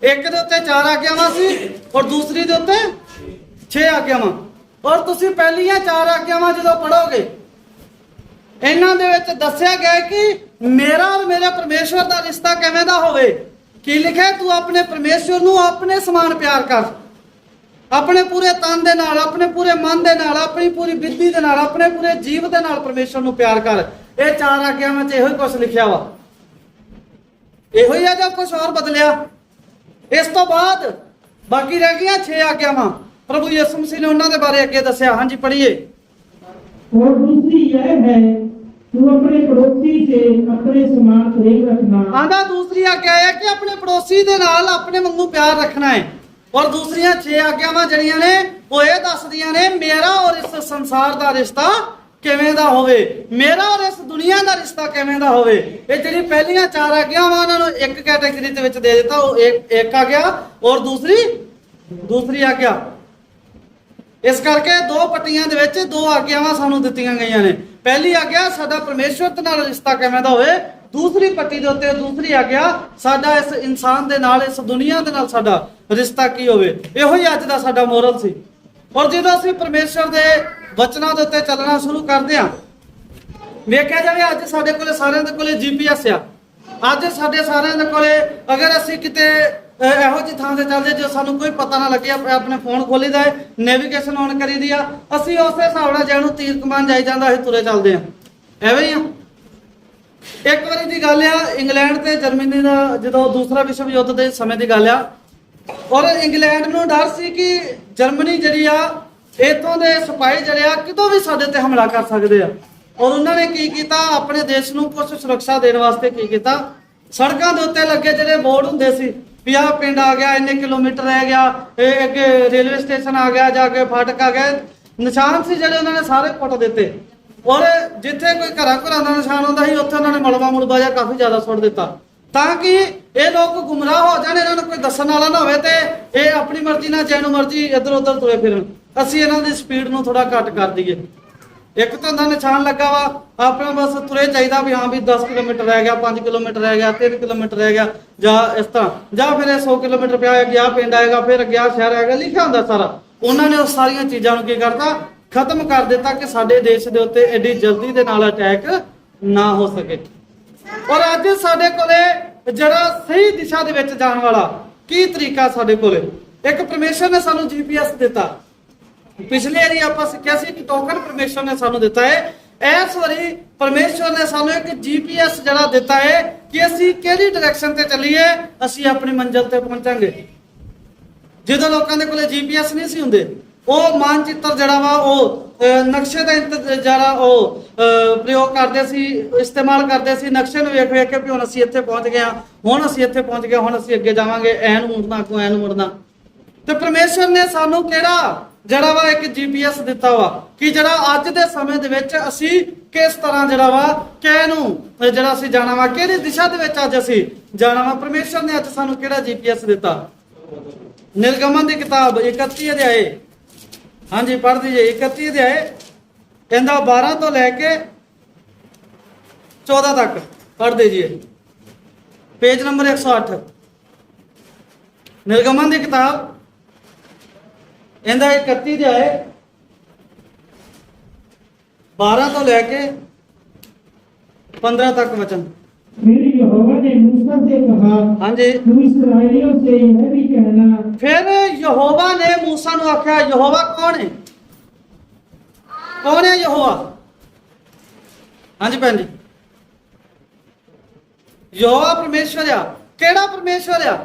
ਇੱਕ ਦੇ ਉੱਤੇ 4 ਆਗਿਆਵਾਂ ਸੀ ਔਰ ਦੂਸਰੀ ਦੇ ਉੱਤੇ 6 ਆਗਿਆਵਾਂ। ਔਰ ਤੁਸੀਂ ਪਹਿਲੀਆਂ 4 ਆਗਿਆਵਾਂ ਜਦੋਂ ਪੜੋਗੇ ਇਹਨਾਂ ਦੇ ਵਿੱਚ ਦੱਸਿਆ ਗਿਆ ਕਿ ਮੇਰਾ ਔਰ ਮੇਰੇ ਪਰਮੇਸ਼ਵਰ ਦਾ ਰਿਸ਼ਤਾ ਕਿਵੇਂ ਦਾ ਹੋਵੇ। ਕੀ ਲਿਖਿਆ ਤੂੰ ਆਪਣੇ ਪਰਮੇਸ਼ਵਰ ਨੂੰ ਆਪਣੇ ਸਮਾਨ ਪਿਆਰ ਕਰ, ਆਪਣੇ ਪੂਰੇ ਤਨ ਦੇ ਨਾਲ, ਆਪਣੇ ਪੂਰੇ ਮਨ ਦੇ ਨਾਲ, ਆਪਣੀ ਪੂਰੀ ਬੁੱਧੀ ਦੇ ਨਾਲ, ਆਪਣੇ ਪੂਰੇ ਜੀਵ ਦੇ ਨਾਲ ਪਰਮੇਸ਼ਵਰ ਨੂੰ ਪਿਆਰ ਕਰ। ਇਹ 4 ਆਗਿਆਵਾਂ ਵਿੱਚ ਇਹੋ ਹੀ ਕੁਝ ਲਿਖਿਆ ਵਾ। ਇਹੋ ਹੀ ਆ ਜਾਂ ਕੁਝ ਹੋਰ ਬਦਲਿਆ। ਇਸ ਤੋਂ ਬਾਅਦ ਬਾਕੀ ਰਹਿ ਗਈਆਂ 6 ਆਗਿਆਵਾਂ। ਪ੍ਰਭੂ ਯਿਸੂ ਮਸੀਹ ਨੇ ਉਹਨਾਂ ਦੇ ਬਾਰੇ ਅੱਗੇ ਦੱਸਿਆ। ਹਾਂਜੀ ਪੜ੍ਹੀਏ। और दूसरी यह है तू अपने पड़ोसी से अपने समान प्रेम रखना। आंदा दूसरी आज्ञा है कि अपने पड़ोसी दे नाल अपने वांगू प्यार रखना है। और दूसरियां 6 आज्ञावां जड़ियां ने वो ये दसदियां ने मेरा और इस संसार दा रिश्ता किवें दा होवे, मेरा और इस दुनिया दा रिश्ता किवें दा होवे। ये ਜਿਹੜੀ ਪਹਿਲੀਆਂ 4 ਆਗਿਆਵਾਂ ਉਹਨਾਂ ਨੂੰ ਇੱਕ ਕੈਟਾਗਰੀ ਦੇ ਵਿੱਚ ਦੇ ਦਿੱਤਾ। ਉਹ ਇੱਕ ਆ ਗਿਆ ਔਰ ਦੂਸਰੀ ਆਗਿਆ। ਇਸ ਕਰਕੇ 2 ਪੱਟੀਆਂ ਦੇ ਵਿੱਚ 2 ਆਗਿਆਵਾਂ ਸਾਨੂੰ ਦਿੱਤੀਆਂ ਗਈਆਂ ਨੇ। ਪਹਿਲੀ ਆਗਿਆ ਸਾਡਾ ਪਰਮੇਸ਼ਵਰ ਦੇ ਨਾਲ ਰਿਸ਼ਤਾ ਕਿਵੇਂ ਦਾ ਹੋਵੇ। ਦੂਸਰੀ ਪੱਟੀ ਦੇ ਉੱਤੇ ਦੂਸਰੀ ਆਗਿਆ ਸਾਡਾ ਇਸ ਇਨਸਾਨ ਦੇ ਨਾਲ, ਇਸ ਦੁਨੀਆ ਦੇ ਨਾਲ ਸਾਡਾ ਰਿਸ਼ਤਾ ਕੀ ਹੋਵੇ। ਇਹੋ ਹੀ ਅੱਜ ਦਾ ਸਾਡਾ ਮੋਰਲ ਸੀ। ਔਰ ਜਦੋਂ ਅਸੀਂ ਪਰਮੇਸ਼ਵਰ ਦੇ ਵਚਨਾਂ ਦੇ ਉੱਤੇ ਚੱਲਣਾ ਸ਼ੁਰੂ ਕਰਦੇ ਹਾਂ, ਵੇਖਿਆ ਜਾਵੇ ਅੱਜ ਸਾਡੇ ਕੋਲੇ ਸਾਰਿਆਂ ਦੇ ਕੋਲੇ GPS ਆ। ਅੱਜ ਸਾਡੇ ਸਾਰਿਆਂ ਦੇ ਕੋਲੇ ਅਗਰ ਅਸੀਂ ਕਿਤੇ ਇਹੋ ਜਿਹੀ ਥਾਂ ਤੇ ਚੱਲਦੇ ਜੋ ਸਾਨੂੰ ਕੋਈ ਪਤਾ ਨਾ ਲੱਗੇ ਆਪਣੇ ਫੋਨ ਖੋਲੀਦਾ ਹੈ, ਨੈਵੀਗੇਸ਼ਨ ਔਨ ਕਰੀਦੀ ਆ, ਅਸੀਂ ਉਸੇ ਹਿਸਾਬ ਨਾਲ ਜਿਹਨੂੰ ਤੀਰ ਕਮਾਨ ਜਾਈ ਜਾਂਦਾ ਅਸੀਂ ਤੁਰੇ ਚੱਲਦੇ ਆ। ਐਵੇਂ ਹੀ ਆ। ਇੱਕ ਵਾਰੀ ਦੀ ਗੱਲ ਆ ਇੰਗਲੈਂਡ ਤੇ ਜਰਮਨੀ ਦਾ ਜਦੋਂ ਦੂਸਰਾ ਵਿਸ਼ਵ ਯੁੱਧ ਦੇ ਸਮੇਂ ਦੀ ਗੱਲ ਆ। ਔਰ ਇੰਗਲੈਂਡ ਨੂੰ ਡਰ ਸੀ ਕਿ ਜਰਮਨੀ ਜਿਹੜੀ ਆ ਇੱਥੋਂ ਦੇ ਸਿਪਾਹੀ ਜਿਹੜੇ ਆ ਕਿਤੋਂ ਵੀ ਸਾਡੇ ਤੇ ਹਮਲਾ ਕਰ ਸਕਦੇ ਆ। ਔਰ ਉਹਨਾਂ ਨੇ ਕੀ ਕੀਤਾ, ਆਪਣੇ ਦੇਸ਼ ਨੂੰ ਕੁਝ ਸੁਰੱਖਿਆ ਦੇਣ ਵਾਸਤੇ ਕੀ ਕੀਤਾ, ਸੜਕਾਂ ਦੇ ਉੱਤੇ ਲੱਗੇ ਜਿਹੜੇ ਬੋਰਡ ਹੁੰਦੇ ਸੀ ਵੀ ਆਹ ਪਿੰਡ ਆ ਗਿਆ, ਇੰਨੇ ਕਿਲੋਮੀਟਰ ਰਹਿ ਗਿਆ, ਇਹ ਅੱਗੇ ਰੇਲਵੇ ਸਟੇਸ਼ਨ ਆ ਗਿਆ, ਜਾ ਕੇ ਫਾਟਕ ਆ ਗਿਆ, ਨਿਸ਼ਾਨ ਸੀ ਜਿਹੜੇ ਉਹਨਾਂ ਨੇ ਸਾਰੇ ਪੁੱਟ ਦਿੱਤੇ। ਔਰ ਜਿੱਥੇ ਕੋਈ ਘਰਾਂ ਦਾ ਨਿਸ਼ਾਨ ਹੁੰਦਾ ਸੀ ਉੱਥੇ ਉਹਨਾਂ ਨੇ ਮਲਬਾ ਜਾਂ ਕਾਫੀ ਜ਼ਿਆਦਾ ਸੁੱਟ ਦਿੱਤਾ, ਤਾਂ ਕਿ ਇਹ ਲੋਕ ਗੁੰਮਰਾਹ ਹੋ ਜਾਣ, ਇਹਨਾਂ ਨੂੰ ਕੋਈ ਦੱਸਣ ਵਾਲਾ ਨਾ ਹੋਵੇ ਤੇ ਇਹ ਆਪਣੀ ਮਰਜ਼ੀ ਨਾਲ ਜਿਹਨੂੰ ਮਰਜ਼ੀ ਇੱਧਰ ਉੱਧਰ ਤੁਰੇ ਫਿਰਨ। ਅਸੀਂ ਇਹਨਾਂ ਦੀ ਸਪੀਡ ਨੂੰ ਥੋੜਾ ਘੱਟ ਕਰ ਦਈਏ। ਇੱਕ ਤਾਂ ਦਾ ਨਿਸ਼ਾਨ ਲੱਗਾ ਵਾ, ਆਪਣਾ ਬਸ ਤੁਰੇ ਚਾਹੀਦਾ ਵੀ ਹਾਂ ਵੀ 10 ਕਿਲੋਮੀਟਰ ਰਹਿ ਗਿਆ, 5 ਕਿਲੋਮੀਟਰ ਰਹਿ ਗਿਆ, 3 ਕਿਲੋਮੀਟਰ ਰਹਿ ਗਿਆ, ਜਾਂ ਇਸ ਤਰ੍ਹਾਂ, ਜਾਂ ਫਿਰ ਇਹ 100 ਕਿਲੋਮੀਟਰ ਪਿਆ ਗਿਆ ਪਿੰਡ ਆਏਗਾ, ਫਿਰ ਗਿਆ ਸ਼ਹਿਰ ਆਏਗਾ, ਲਿਖਿਆ ਹੁੰਦਾ ਸਾਰਾ। ਉਹਨਾਂ ਨੇ ਉਸ ਸਾਰੀਆਂ ਚੀਜ਼ਾਂ ਨੂੰ ਕੀ ਕਰਤਾ, ਖਤਮ ਕਰ ਦਿੱਤਾ ਕਿ ਸਾਡੇ ਦੇਸ਼ ਦੇ ਉੱਤੇ ਐਡੀ ਜਲਦੀ ਦੇ ਨਾਲ ਅਟੈਕ ਨਾ ਹੋ ਸਕੇ। ਔਰ ਅੱਜ ਸਾਡੇ ਕੋਲੇ ਜਿਹੜਾ ਸਹੀ ਦਿਸ਼ਾ ਦੇ ਵਿੱਚ ਜਾਣ ਵਾਲਾ ਕੀ ਤਰੀਕਾ ਸਾਡੇ ਕੋਲੇ, ਇੱਕ ਪਰਮੇਸ਼ਰ ਨੇ ਸਾਨੂੰ GPS ਦਿੱਤਾ। ਪਿਛਲੇ ਵਾਰੀ ਆਪਾਂ ਸਿੱਖਿਆ ਸੀ ਕਿ ਟੋਕਨ ਪਰਮੇਸ਼ਰ ਨੇ ਸਾਨੂੰ ਦਿੱਤਾ ਹੈ, ਇਸ ਵਾਰੀ ਪਰਮੇਸ਼ਰ ਨੇ ਸਾਨੂੰ ਇੱਕ GPS ਜਿਹੜਾ ਦਿੱਤਾ ਹੈ ਕਿ ਅਸੀਂ ਕਿਹੜੀ ਡਾਇਰੈਕਸ਼ਨ ਤੇ ਚੱਲੀਏ, ਅਸੀਂ ਆਪਣੀ ਮੰਜ਼ਿਲ ਤੇ ਪਹੁੰਚਾਂਗੇ। ਜਦੋਂ ਲੋਕਾਂ ਦੇ ਕੋਲੇ GPS ਨਹੀਂ ਸੀ ਹੁੰਦੇ, ਉਹ ਮਾਨਚਿੱਤਰ ਜਿਹੜਾ ਵਾ ਉਹ ਨਕਸ਼ੇ ਦਾ ਜਿਹੜਾ ਉਹ ਪ੍ਰਯੋਗ ਕਰਦੇ ਸੀ, ਇਸਤੇਮਾਲ ਕਰਦੇ ਸੀ, ਨਕਸ਼ੇ ਨੂੰ ਵੇਖ ਵੇਖ ਕੇ ਵੀ ਹੁਣ ਅਸੀਂ ਇੱਥੇ ਪਹੁੰਚ ਗਏ ਹਾਂ, ਹੁਣ ਅਸੀਂ ਇੱਥੇ ਪਹੁੰਚ ਗਏ, ਹੁਣ ਅਸੀਂ ਅੱਗੇ ਜਾਵਾਂਗੇ, ਐਨ ਮੁੜਨਾ ਅੱਗੋਂ ਐਨ ਮੁੜਨਾ। ਤੇ ਪਰਮੇਸ਼ਰ ਨੇ ਸਾਨੂੰ ਕਿਹੜਾ ਜਿਹੜਾ ਵਾ ਇੱਕ GPS ਦਿੱਤਾ ਵਾ ਕਿ ਜਿਹੜਾ ਅੱਜ ਦੇ ਸਮੇਂ ਦੇ ਵਿੱਚ ਅਸੀਂ ਕਿਸ ਤਰ੍ਹਾਂ ਜਿਹੜਾ ਵਾ ਕਿਹ ਨੂੰ ਜਿਹੜਾ ਅਸੀਂ ਜਾਣਾ ਵਾ, ਕਿਹੜੀ ਦਿਸ਼ਾ ਦੇ ਵਿੱਚ ਅੱਜ ਅਸੀਂ ਜਾਣਾ ਵਾ। ਪਰਮੇਸ਼ਰ ਨੇ ਅੱਜ ਸਾਨੂੰ ਕਿਹੜਾ GPS ਦਿੱਤਾ। ਨਿਰਗਮਨ ਦੀ ਕਿਤਾਬ 31 ਅਧਿਆਏ, ਹਾਂਜੀ ਪੜ੍ਹ ਦਈਏ 31 ਅਧਿਆਏ, ਇਹਦਾ 12 ਤੋਂ ਲੈ ਕੇ 14 ਤੱਕ ਪੜ੍ਹ ਦਈਏ, ਪੇਜ ਨੰਬਰ 108। ਨਿਰਗਮਨ ਦੀ ਕਿਤਾਬ ਇਹਦਾ 31 ਅਧਿਆਏ 12 ਤੋਂ ਲੈ ਕੇ 15 तक वचन। फिर यहोवा ने मूसा से कहा, हाँ जी, तू इस्राएलियों से यह भी कहना। फिर यहोवा ने मूसा नु आख्या, यहोवा कौन है? कौन है यहोवा? हाँ जी भैन जी, यहोवा परमेश्वर आ। केड़ा परमेश्वर आ?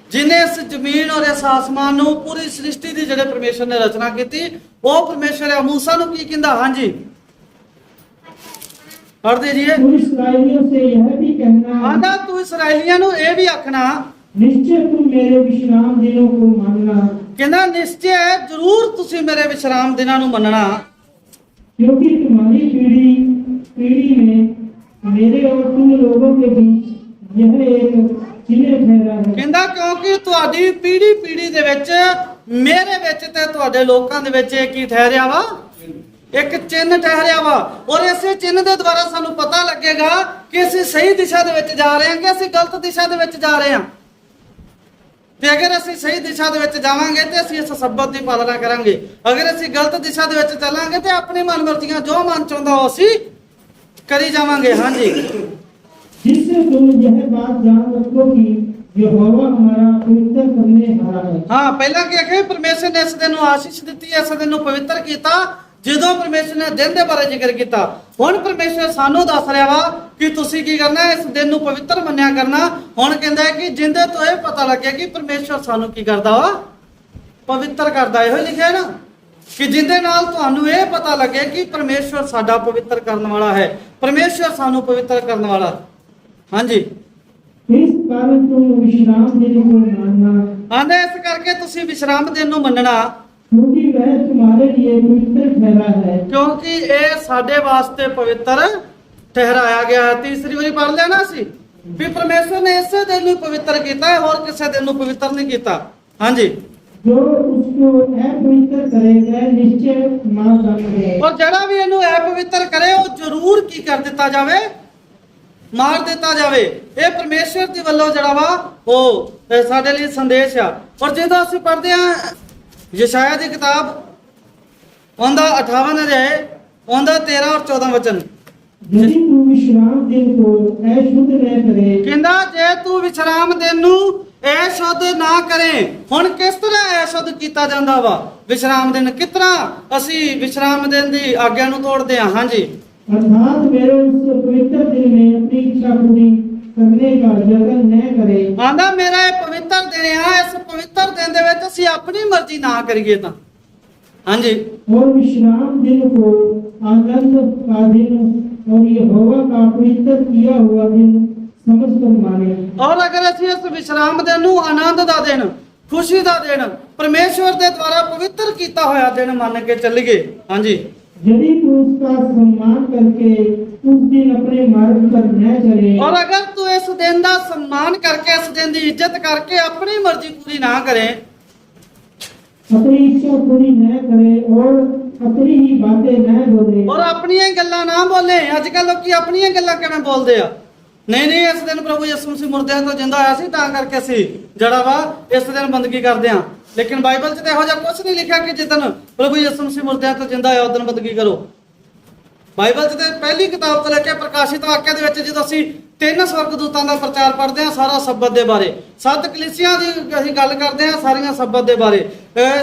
जिन्हें इस जमीन और इस आसमान नु पूरी सृष्टि दी जेड़े परमेश्वर ने रचना की, वो परमेश्वर आ। मूसा नु की कहंदा? हाँ जी पढ़ दीजिए। तू इस्राएलियों से यह भी कहना, आंदा तू इसराइलियां नु ये भी आखना, निश्चय तुम मेरे विश्राम दिनों को मानना, कहना निश्चय जरूर तुसी मेरे विश्राम दिनां नु मनना, क्योंकि तुम्हारी पीढ़ी पीढ़ी में मेरे और तुम लोगों के बीच यह एक चिन्ह ठहरा है। कहंदा क्योंकि तुहाडी पीढ़ी पीढ़ी दे विच मेरे विच ते तुहाडे लोकां दे विच की ठहरिया वा, एक चिन्ह ठहरिया वा। और इसे चिन्ह दे द्वारा सानू पता लगेगा कि ਅਸੀਂ सही दिशा दे विच जा रहे हां कि ਅਸੀਂ गलत दिशा दे विच जा रहे हां। ਤੇ ਅਗਰ ਅਸੀਂ ਸਹੀ ਦਿਸ਼ਾ ਦੇ ਵਿੱਚ ਜਾਵਾਂਗੇ ਤੇ ਅਸੀਂ ਇਸ ਸਬਤ ਦੀ ਪਾਲਣਾ ਕਰਾਂਗੇ, ਅਗਰ ਅਸੀਂ ਗਲਤ ਦਿਸ਼ਾ ਦੇ ਵਿੱਚ ਚੱਲਾਂਗੇ ਤੇ ਆਪਣੀ ਮਨਮਰਜ਼ੀਆਂ ਜੋ ਮਨ ਚਾਹੁੰਦਾ ਉਹ ਅਸੀਂ ਕਰੀ ਜਾਵਾਂਗੇ। ਹਾਂਜੀ, जिससे तुम यह बात जान रखो कि यहोवा हमारा पवित्र करने वाला है। ਹਾਂ ਪਹਿਲਾਂ ਕੀ ਆਖਿਆ, ਪਰਮੇਸ਼ਰ ਨੇ ਇਸ ਦਿਨ ਨੂੰ ਆਸ਼ੀਸ਼ ਦਿੱਤੀ, ਇਸ ਦਿਨ ਨੂੰ ਪਵਿੱਤਰ ਕੀਤਾ। ਜਦੋਂ ਪਰਮੇਸ਼ਰ ਨੇ ਦਿਨ ਦੇ ਬਾਰੇ ਜ਼ਿਕਰ ਕੀਤਾ, ਹੁਣ ਪਰਮੇਸ਼ਰ ਸਾਨੂੰ ਦੱਸ ਰਿਹਾ ਵਾ ਕਿ ਤੁਸੀਂ ਕੀ ਕਰਨਾ, ਇਸ ਦਿਨ ਨੂੰ ਪਵਿੱਤਰ ਮੰਨਿਆ ਕਰਨਾ। ਹੁਣ ਕਹਿੰਦਾ ਹੈ ਕਿ ਜਿੰਦੇ ਤੋਂ ਇਹ ਪਤਾ ਲੱਗਿਆ ਕਿ ਪਰਮੇਸ਼ਰ ਸਾਨੂੰ ਕੀ ਕਰਦਾ ਵਾ, ਪਵਿੱਤਰ ਕਰਦਾ। ਇਹੋ ਲਿਖਿਆ ਨਾ ਕਿ ਜਿੰਦੇ ਨਾਲ ਤੁਹਾਨੂੰ ਇਹ ਪਤਾ ਲੱਗੇ ਕਿ ਪਰਮੇਸ਼ਰ ਸਾਡਾ ਪਵਿੱਤਰ ਕਰਨ ਵਾਲਾ ਹੈ, ਪਰਮੇਸ਼ਰ ਸਾਨੂੰ ਪਵਿੱਤਰ ਕਰਨ ਵਾਲਾ। ਹਾਂਜੀ, इस कारण तुम विश्राम दिन को मानना, ਆਂਦੇ ਇਸ ਕਰਕੇ ਤੁਸੀਂ ਵਿਸ਼ਰਾਮ ਦਿਨ ਨੂੰ ਮੰਨਣਾ, क्योंकि वह तुम्हारे लिए पवित्र ठहरा है। ਕਿਉਂਕਿ ਇਹ ਸਾਡੇ ਵਾਸਤੇ ਪਵਿੱਤਰ ਠਹਿਰਾਇਆ ਗਿਆ ਹੈ। ਤੀਸਰੀ ਵਾਰੀ ਪੜ੍ਹ ਲਿਆ ਨਾ ਅਸੀਂ ਵੀ ਪਰਮੇਸ਼ਰ ਨੇ ਇਸੇ ਦਿਨ ਨੂੰ ਪਵਿੱਤਰ ਕੀਤਾ ਹੈ, ਹੋਰ ਕਿਸੇ ਦਿਨ ਨੂੰ ਪਵਿੱਤਰ ਨਹੀਂ ਕੀਤਾ। ਹਾਂਜੀ, जो उसको अपवित्र करेगा निश्चय मार डालेगा। ਔਰ ਜਿਹੜਾ ਵੀ ਇਹਨੂੰ ਅਪਵਿੱਤਰ ਕਰੇ ਉਹ ਜ਼ਰੂਰ ਕੀ ਕਰ ਦਿੱਤਾ ਜਾਵੇ, ਮਾਰ ਦਿੱਤਾ ਜਾਵੇ। ਇਹ ਪਰਮੇਸ਼ਰ ਦੀ ਵੱਲੋਂ ਜਿਹੜਾ ਵਾ ਉਹ ਸਾਡੇ ਲਈ ਸੰਦੇਸ਼ ਆ। ਔਰ ਜਦੋਂ ਅਸੀਂ ਪੜ੍ਹਦੇ ਆ ਯਸ਼ਾਇਆ ਦੀ ਕਿਤਾਬ ਉਹਦਾ 58 ਅਧਿਆਏ ਉਹਦਾ 13 ਔਰ 14 ਵਚਨ, यदि तू विश्राम दिन को अशुद्ध न करे, ਕਹਿੰਦਾ ਜੇ ਤੂੰ ਵਿਸ਼ਰਾਮ ਦਿਨ ਨੂੰ ਅਸ਼ੁੱਧ ਨਾ ਕਰੇ। ਹੁਣ ਕਿਸ ਤਰ੍ਹਾਂ ਅਸ਼ੁੱਧ ਕੀਤਾ ਜਾਂਦਾ ਵਾ ਵਿਸ਼ਰਾਮ ਦਿਨ, ਕਿਸ ਤਰ੍ਹਾਂ ਅਸੀਂ ਵਿਸ਼ਰਾਮ ਦਿਨ ਦੀ ਆਗਿਆ ਨੂੰ ਤੋੜਦੇ ਹਾਂ। ਹਾਂਜੀ, अर्थात मेरे उस पवित्र दिन में अपनी इच्छा पूरी करने का यत्न न करे। ਆਂਦਾ ਮੇਰਾ ਇਹ ਪਵਿੱਤਰ ਦਿਨ ਆ, ਇਸ ਪਵਿੱਤਰ ਦਿਨ ਦੇ ਵਿੱਚ ਅਸੀਂ ਆਪਣੀ ਮਰਜ਼ੀ ਨਾ ਕਰੀਏ ਤਾਂ हाँ जी, और विश्राम दिन को आनंद का दिन और यहोवा का पवित्र किया हुआ दिन समझकर माने। और अगर ਅਸੀਂ ਇਸ ਵਿਸ਼ਰਾਮ ਦਿਨ ਨੂੰ ਆਨੰਦ ਦਾ ਦਿਨ, ਖੁਸ਼ੀ ਦਾ ਦਿਨ, ਪਰਮੇਸ਼ਵਰ ਦੇ ਦੁਆਰਾ ਪਵਿੱਤਰ ਕੀਤਾ ਹੋਇਆ ਦਿਨ ਮੰਨ ਕੇ ਚੱਲੀਏ। ਹਾਂਜੀ, यदि तू उसका सम्मान करके उस दिन अपने मार्ग पर न चले और अगर तू इस दिन ਦਾ सम्मान करके, इस दिन ਦੀ ਇੱਜ਼ਤ ਕਰਕੇ ਆਪਣੀ ਮਰਜ਼ੀ ਪੂਰੀ ਨਾ ਕਰੇ, अपनी इच्छा पूरी न करे और अपनी ही बातें न बोले ਔਰ ਆਪਣੀਆਂ ਹੀ ਗੱਲਾਂ ਨਾ ਬੋਲੇ। ਅੱਜ ਕੱਲ੍ਹ ਲੋਕੀ ਆਪਣੀਆਂ ਗੱਲਾਂ ਕਿਵੇਂ ਬੋਲਦੇ ਆ? ਨਹੀਂ ਇਸ ਦਿਨ ਪ੍ਰਭੂ ਯਿਸੂ ਮਸੀਹ ਮੁਰਦਿਆਂ ਤੋਂ ਜਿੰਦਾ ਹੋਇਆ ਸੀ, ਤਾਂ ਕਰਕੇ ਅਸੀਂ ਜਿਹੜਾ ਵਾ ਇਸ ਦਿਨ ਬੰਦਗੀ ਕਰਦੇ ਆ। ਲੇਕਿਨ ਬਾਈਬਲ 'ਚ ਤਾਂ ਇਹੋ ਜਿਹਾ ਕੁਝ ਨਹੀਂ ਲਿਖਿਆ ਕਿ ਜਿੱਦਣ ਪ੍ਰਭੂ ਯਿਸੂ ਮਸੀਹ ਮੁਰਦਿਆਂ ਤੋਂ ਜਿੰਦਾ ਹੋਇਆ ਉਦੋਂ ਬੰਦਗੀ ਕਰੋ। ਬਾਈਬਲ 'ਚ ਤੇ ਪਹਿਲੀ ਕਿਤਾਬ ਤੋਂ ਲੈ ਕੇ ਪ੍ਰਕਾਸ਼ਿਤ ਵਾਕਿਆ ਦੇ ਵਿੱਚ ਜਦੋਂ ਅਸੀਂ 3 ਸਵਰਗਦੂਤਾਂ ਦਾ ਪ੍ਰਚਾਰ ਪੜ੍ਹਦੇ ਹਾਂ, ਸਾਰਾ ਸਬਤ ਦੇ ਬਾਰੇ, 7 ਕਲੀਸਿਆਂ ਦੀ ਅਸੀਂ ਗੱਲ ਕਰਦੇ ਹਾਂ, ਸਾਰੀਆਂ ਸਬਤ ਦੇ ਬਾਰੇ,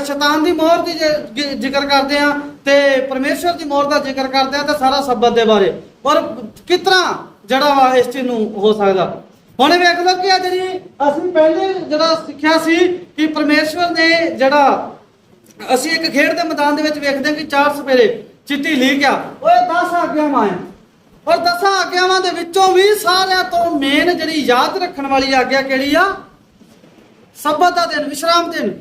ਸ਼ੈਤਾਨ ਦੀ ਮੋਹਰ ਦੀ ਜ਼ਿਕਰ ਕਰਦੇ ਹਾਂ ਤੇ ਪਰਮੇਸ਼ਵਰ ਦੀ ਮੋਹਰ ਦਾ ਜ਼ਿਕਰ ਕਰਦੇ ਹਾਂ ਤੇ ਸਾਰਾ ਸਬਤ ਦੇ ਬਾਰੇ। ਔਰ ਕਿਸ ਤਰ੍ਹਾਂ ਜਿਹੜਾ ਵਾ ਇਸ ਚੀਜ਼ ਨੂੰ ਹੋ ਸਕਦਾ। ਹੁਣ ਵੇਖ ਲਓ ਕਿ ਆ ਜਿਹੜੀ ਅਸੀਂ ਪਹਿਲੇ ਜਿਹੜਾ ਸਿੱਖਿਆ ਸੀ ਕਿ ਪਰਮੇਸ਼ਵਰ ਨੇ ਜਿਹੜਾ, ਅਸੀਂ ਇੱਕ ਖੇਡ ਦੇ ਮੈਦਾਨ ਦੇ ਵਿੱਚ ਵੇਖਦੇ ਹਾਂ ਕਿ 4 ਸਪੇਰੇ ਚਿੱਟੀ ਲੀਕ ਆ, ਉਹ 10 ਆਗਿਆਵਾਂ ਆ। ਔਰ 10 ਆਗਿਆਵਾਂ ਦੇ ਵਿੱਚੋਂ ਵੀ ਸਾਰਿਆਂ ਤੋਂ ਮੇਨ ਜਿਹੜੀ ਯਾਦ ਰੱਖਣ ਵਾਲੀ ਆਗਿਆ ਕਿਹੜੀ ਆ? ਸਬਤ ਦਾ ਦਿਨ, ਵਿਸ਼ਰਾਮ ਦਿਨ।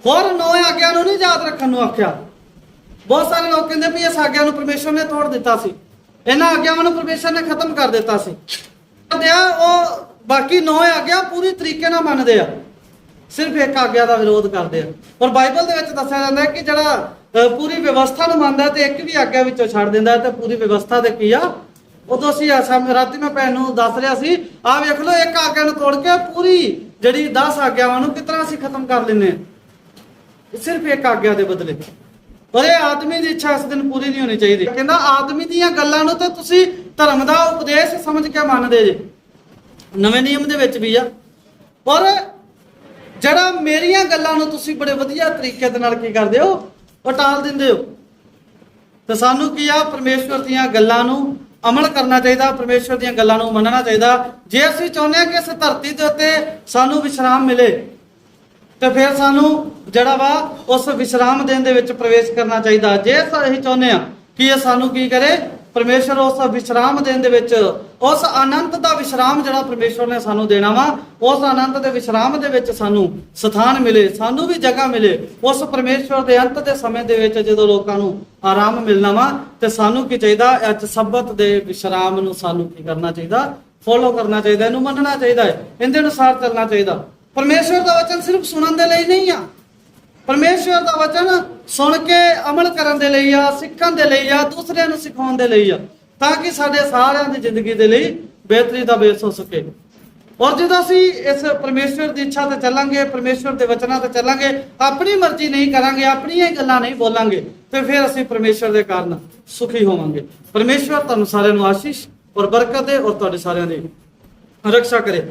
ਹੋਰ 9 ਆਗਿਆ ਨੂੰ ਨਹੀਂ ਯਾਦ ਰੱਖਣ ਨੂੰ ਆਖਿਆ। ਬਹੁਤ ਸਾਰੇ ਲੋਕ ਕਹਿੰਦੇ ਵੀ ਇਸ ਆਗਿਆ ਨੂੰ ਪਰਮੇਸ਼ਵਰ ਨੇ ਤੋੜ ਦਿੱਤਾ ਸੀ, ਇਹਨਾਂ ਆਗਿਆਵਾਂ ਨੂੰ ਪਰਮੇਸ਼ਵਰ ਨੇ ਖਤਮ ਕਰ ਦਿੱਤਾ ਸੀ। ਉਹ ਬਾਕੀ 9 ਆਗਿਆ ਪੂਰੀ ਤਰੀਕੇ ਨਾਲ ਮੰਨਦੇ ਆ, ਸਿਰਫ ਇੱਕ ਆਗਿਆ ਦਾ ਵਿਰੋਧ ਕਰਦੇ ਆ। ਔਰ ਬਾਈਬਲ ਦੇ ਵਿੱਚ ਦੱਸਿਆ ਜਾਂਦਾ ਹੈ ਕਿ ਜਿਹੜਾ ਪੂਰੀ ਵਿਵਸਥਾ ਨੂੰ ਮੰਨਦਾ ਤੇ ਇੱਕ ਵੀ ਆਗਿਆ ਵਿੱਚੋਂ ਛੱਡ ਦਿੰਦਾ ਤੇ ਪੂਰੀ ਵਿਵਸਥਾ ਦੇ ਕੀ ਆ। ਉਦੋਂ ਅਸੀਂ ਰਾਤੀ ਮੈਂ ਭੈਣ ਨੂੰ ਦੱਸ ਰਿਹਾ ਸੀ, ਆਹ ਵੇਖ ਲਓ ਇੱਕ ਆਗਿਆ ਨੂੰ ਤੋੜ ਕੇ ਪੂਰੀ ਜਿਹੜੀ 10 ਆਗਿਆਵਾਂ ਨੂੰ ਕਿਸ ਤਰ੍ਹਾਂ ਅਸੀਂ ਖਤਮ ਕਰ ਲੈਂਦੇ ਹਾਂ, ਸਿਰਫ ਇੱਕ ਆਗਿਆ ਦੇ ਬਦਲੇ। ਪਰ ਇਹ ਆਦਮੀ ਦੀ ਇੱਛਾ ਇਸ ਦਿਨ ਪੂਰੀ ਨਹੀਂ ਹੋਣੀ ਚਾਹੀਦੀ। ਕਹਿੰਦਾ ਆਦਮੀ ਦੀਆਂ ਗੱਲਾਂ ਨੂੰ ਤਾਂ ਤੁਸੀਂ ਧਰਮ ਦਾ ਉਪਦੇਸ਼ ਸਮਝ ਕੇ ਮੰਨਦੇ ਜੇ, ਨਵੇਂ ਨਿਯਮ ਦੇ ਵਿੱਚ ਵੀ ਆ। ਔਰ ਜਿਹੜਾ ਮੇਰੀਆਂ ਗੱਲਾਂ ਨੂੰ ਤੁਸੀਂ ਬੜੇ ਵਧੀਆ ਤਰੀਕੇ ਦੇ ਨਾਲ ਕੀ ਕਰਦੇ ਹੋ, ਉਹ ਟਾਲ ਦਿੰਦੇ ਹੋ। ਤੇ ਸਾਨੂੰ ਕੀ ਆ, ਪਰਮੇਸ਼ਵਰ ਦੀਆਂ ਗੱਲਾਂ ਨੂੰ ਅਮਲ ਕਰਨਾ ਚਾਹੀਦਾ, ਪਰਮੇਸ਼ਵਰ ਦੀਆਂ ਗੱਲਾਂ ਨੂੰ ਮੰਨਣਾ ਚਾਹੀਦਾ। ਜੇ ਅਸੀਂ ਚਾਹੁੰਦੇ ਹਾਂ ਕਿ ਇਸ ਧਰਤੀ ਦੇ ਉੱਤੇ ਸਾਨੂੰ ਵਿਸ਼ਰਾਮ ਮਿਲੇ ਤੇ ਫਿਰ ਸਾਨੂੰ ਜਿਹੜਾ ਵਾ ਉਸ ਵਿਸ਼ਰਾਮ ਦਿਨ ਦੇ ਵਿੱਚ ਪ੍ਰਵੇਸ਼ ਕਰਨਾ ਚਾਹੀਦਾ। ਜੇ ਅਸੀਂ ਚਾਹੁੰਦੇ ਹਾਂ ਕਿ ਇਹ ਸਾਨੂੰ ਕੀ ਕਰੇ, ਪਰਮੇਸ਼ਵਰ ਉਸ ਵਿਸ਼ਰਾਮ ਦਿਨ ਦੇ ਵਿੱਚ, ਉਸ ਆਨੰਦ ਦਾ ਵਿਸ਼ਰਾਮ ਜਿਹੜਾ ਪਰਮੇਸ਼ਵਰ ਨੇ ਸਾਨੂੰ ਦੇਣਾ ਵਾ, ਉਸ ਆਨੰਦ ਦੇ ਵਿਸ਼ਰਾਮ ਦੇ ਵਿੱਚ ਸਾਨੂੰ ਸਥਾਨ ਮਿਲੇ, ਸਾਨੂੰ ਵੀ ਜਗ੍ਹਾ ਮਿਲੇ। ਉਸ ਪਰਮੇਸ਼ਵਰ ਦੇ ਅੰਤ ਦੇ ਸਮੇਂ ਦੇ ਵਿੱਚ ਜਦੋਂ ਲੋਕਾਂ ਨੂੰ ਆਰਾਮ ਮਿਲਣਾ ਵਾ, ਤੇ ਸਾਨੂੰ ਕੀ ਚਾਹੀਦਾ, ਅੱਜ ਸਬਤ ਦੇ ਵਿਸ਼ਰਾਮ ਨੂੰ ਸਾਨੂੰ ਕੀ ਕਰਨਾ ਚਾਹੀਦਾ, ਫੋਲੋ ਕਰਨਾ ਚਾਹੀਦਾ, ਇਹਨੂੰ ਮੰਨਣਾ ਚਾਹੀਦਾ ਹੈ, ਇਹਦੇ ਅਨੁਸਾਰ ਚੱਲਣਾ ਚਾਹੀਦਾ। ਪਰਮੇਸ਼ਵਰ ਦਾ ਵਚਨ ਸਿਰਫ ਸੁਣਨ ਦੇ ਲਈ ਨਹੀਂ ਆ, ਪਰਮੇਸ਼ਵਰ ਦਾ ਵਚਨ ਸੁਣ ਕੇ ਅਮਲ ਕਰਨ ਦੇ ਲਈ ਆ, ਸਿੱਖਣ ਦੇ ਲਈ ਆ, ਦੂਸਰਿਆਂ ਨੂੰ ਸਿਖਾਉਣ ਦੇ ਲਈ ਆ, ਤਾਂ ਕਿ ਸਾਡੇ ਸਾਰਿਆਂ ਦੀ ਜ਼ਿੰਦਗੀ ਦੇ ਲਈ ਬਿਹਤਰੀ ਦਾ ਬੇਸ ਹੋ ਸਕੇ। ਔਰ ਜਦੋਂ ਅਸੀਂ ਇਸ ਪਰਮੇਸ਼ਵਰ ਦੀ ਇੱਛਾ ਤੇ ਚੱਲਾਂਗੇ, ਪਰਮੇਸ਼ਵਰ ਦੇ ਵਚਨਾਂ ਤੇ ਚੱਲਾਂਗੇ, ਆਪਣੀ ਮਰਜ਼ੀ ਨਹੀਂ ਕਰਾਂਗੇ, ਆਪਣੀਆਂ ਹੀ ਗੱਲਾਂ ਨਹੀਂ ਬੋਲਾਂਗੇ, ਤੇ ਫਿਰ ਅਸੀਂ ਪਰਮੇਸ਼ਵਰ ਦੇ ਕਾਰਨ ਸੁਖੀ ਹੋਵਾਂਗੇ। ਪਰਮੇਸ਼ਵਰ ਤੁਹਾਨੂੰ ਸਾਰਿਆਂ ਨੂੰ ਆਸ਼ੀਸ਼ ਔਰ ਬਰਕਤ ਦੇ ਔਰ ਤੁਹਾਡੇ ਸਾਰਿਆਂ ਦੀ ਰੱਖਿਆ ਕਰੇ।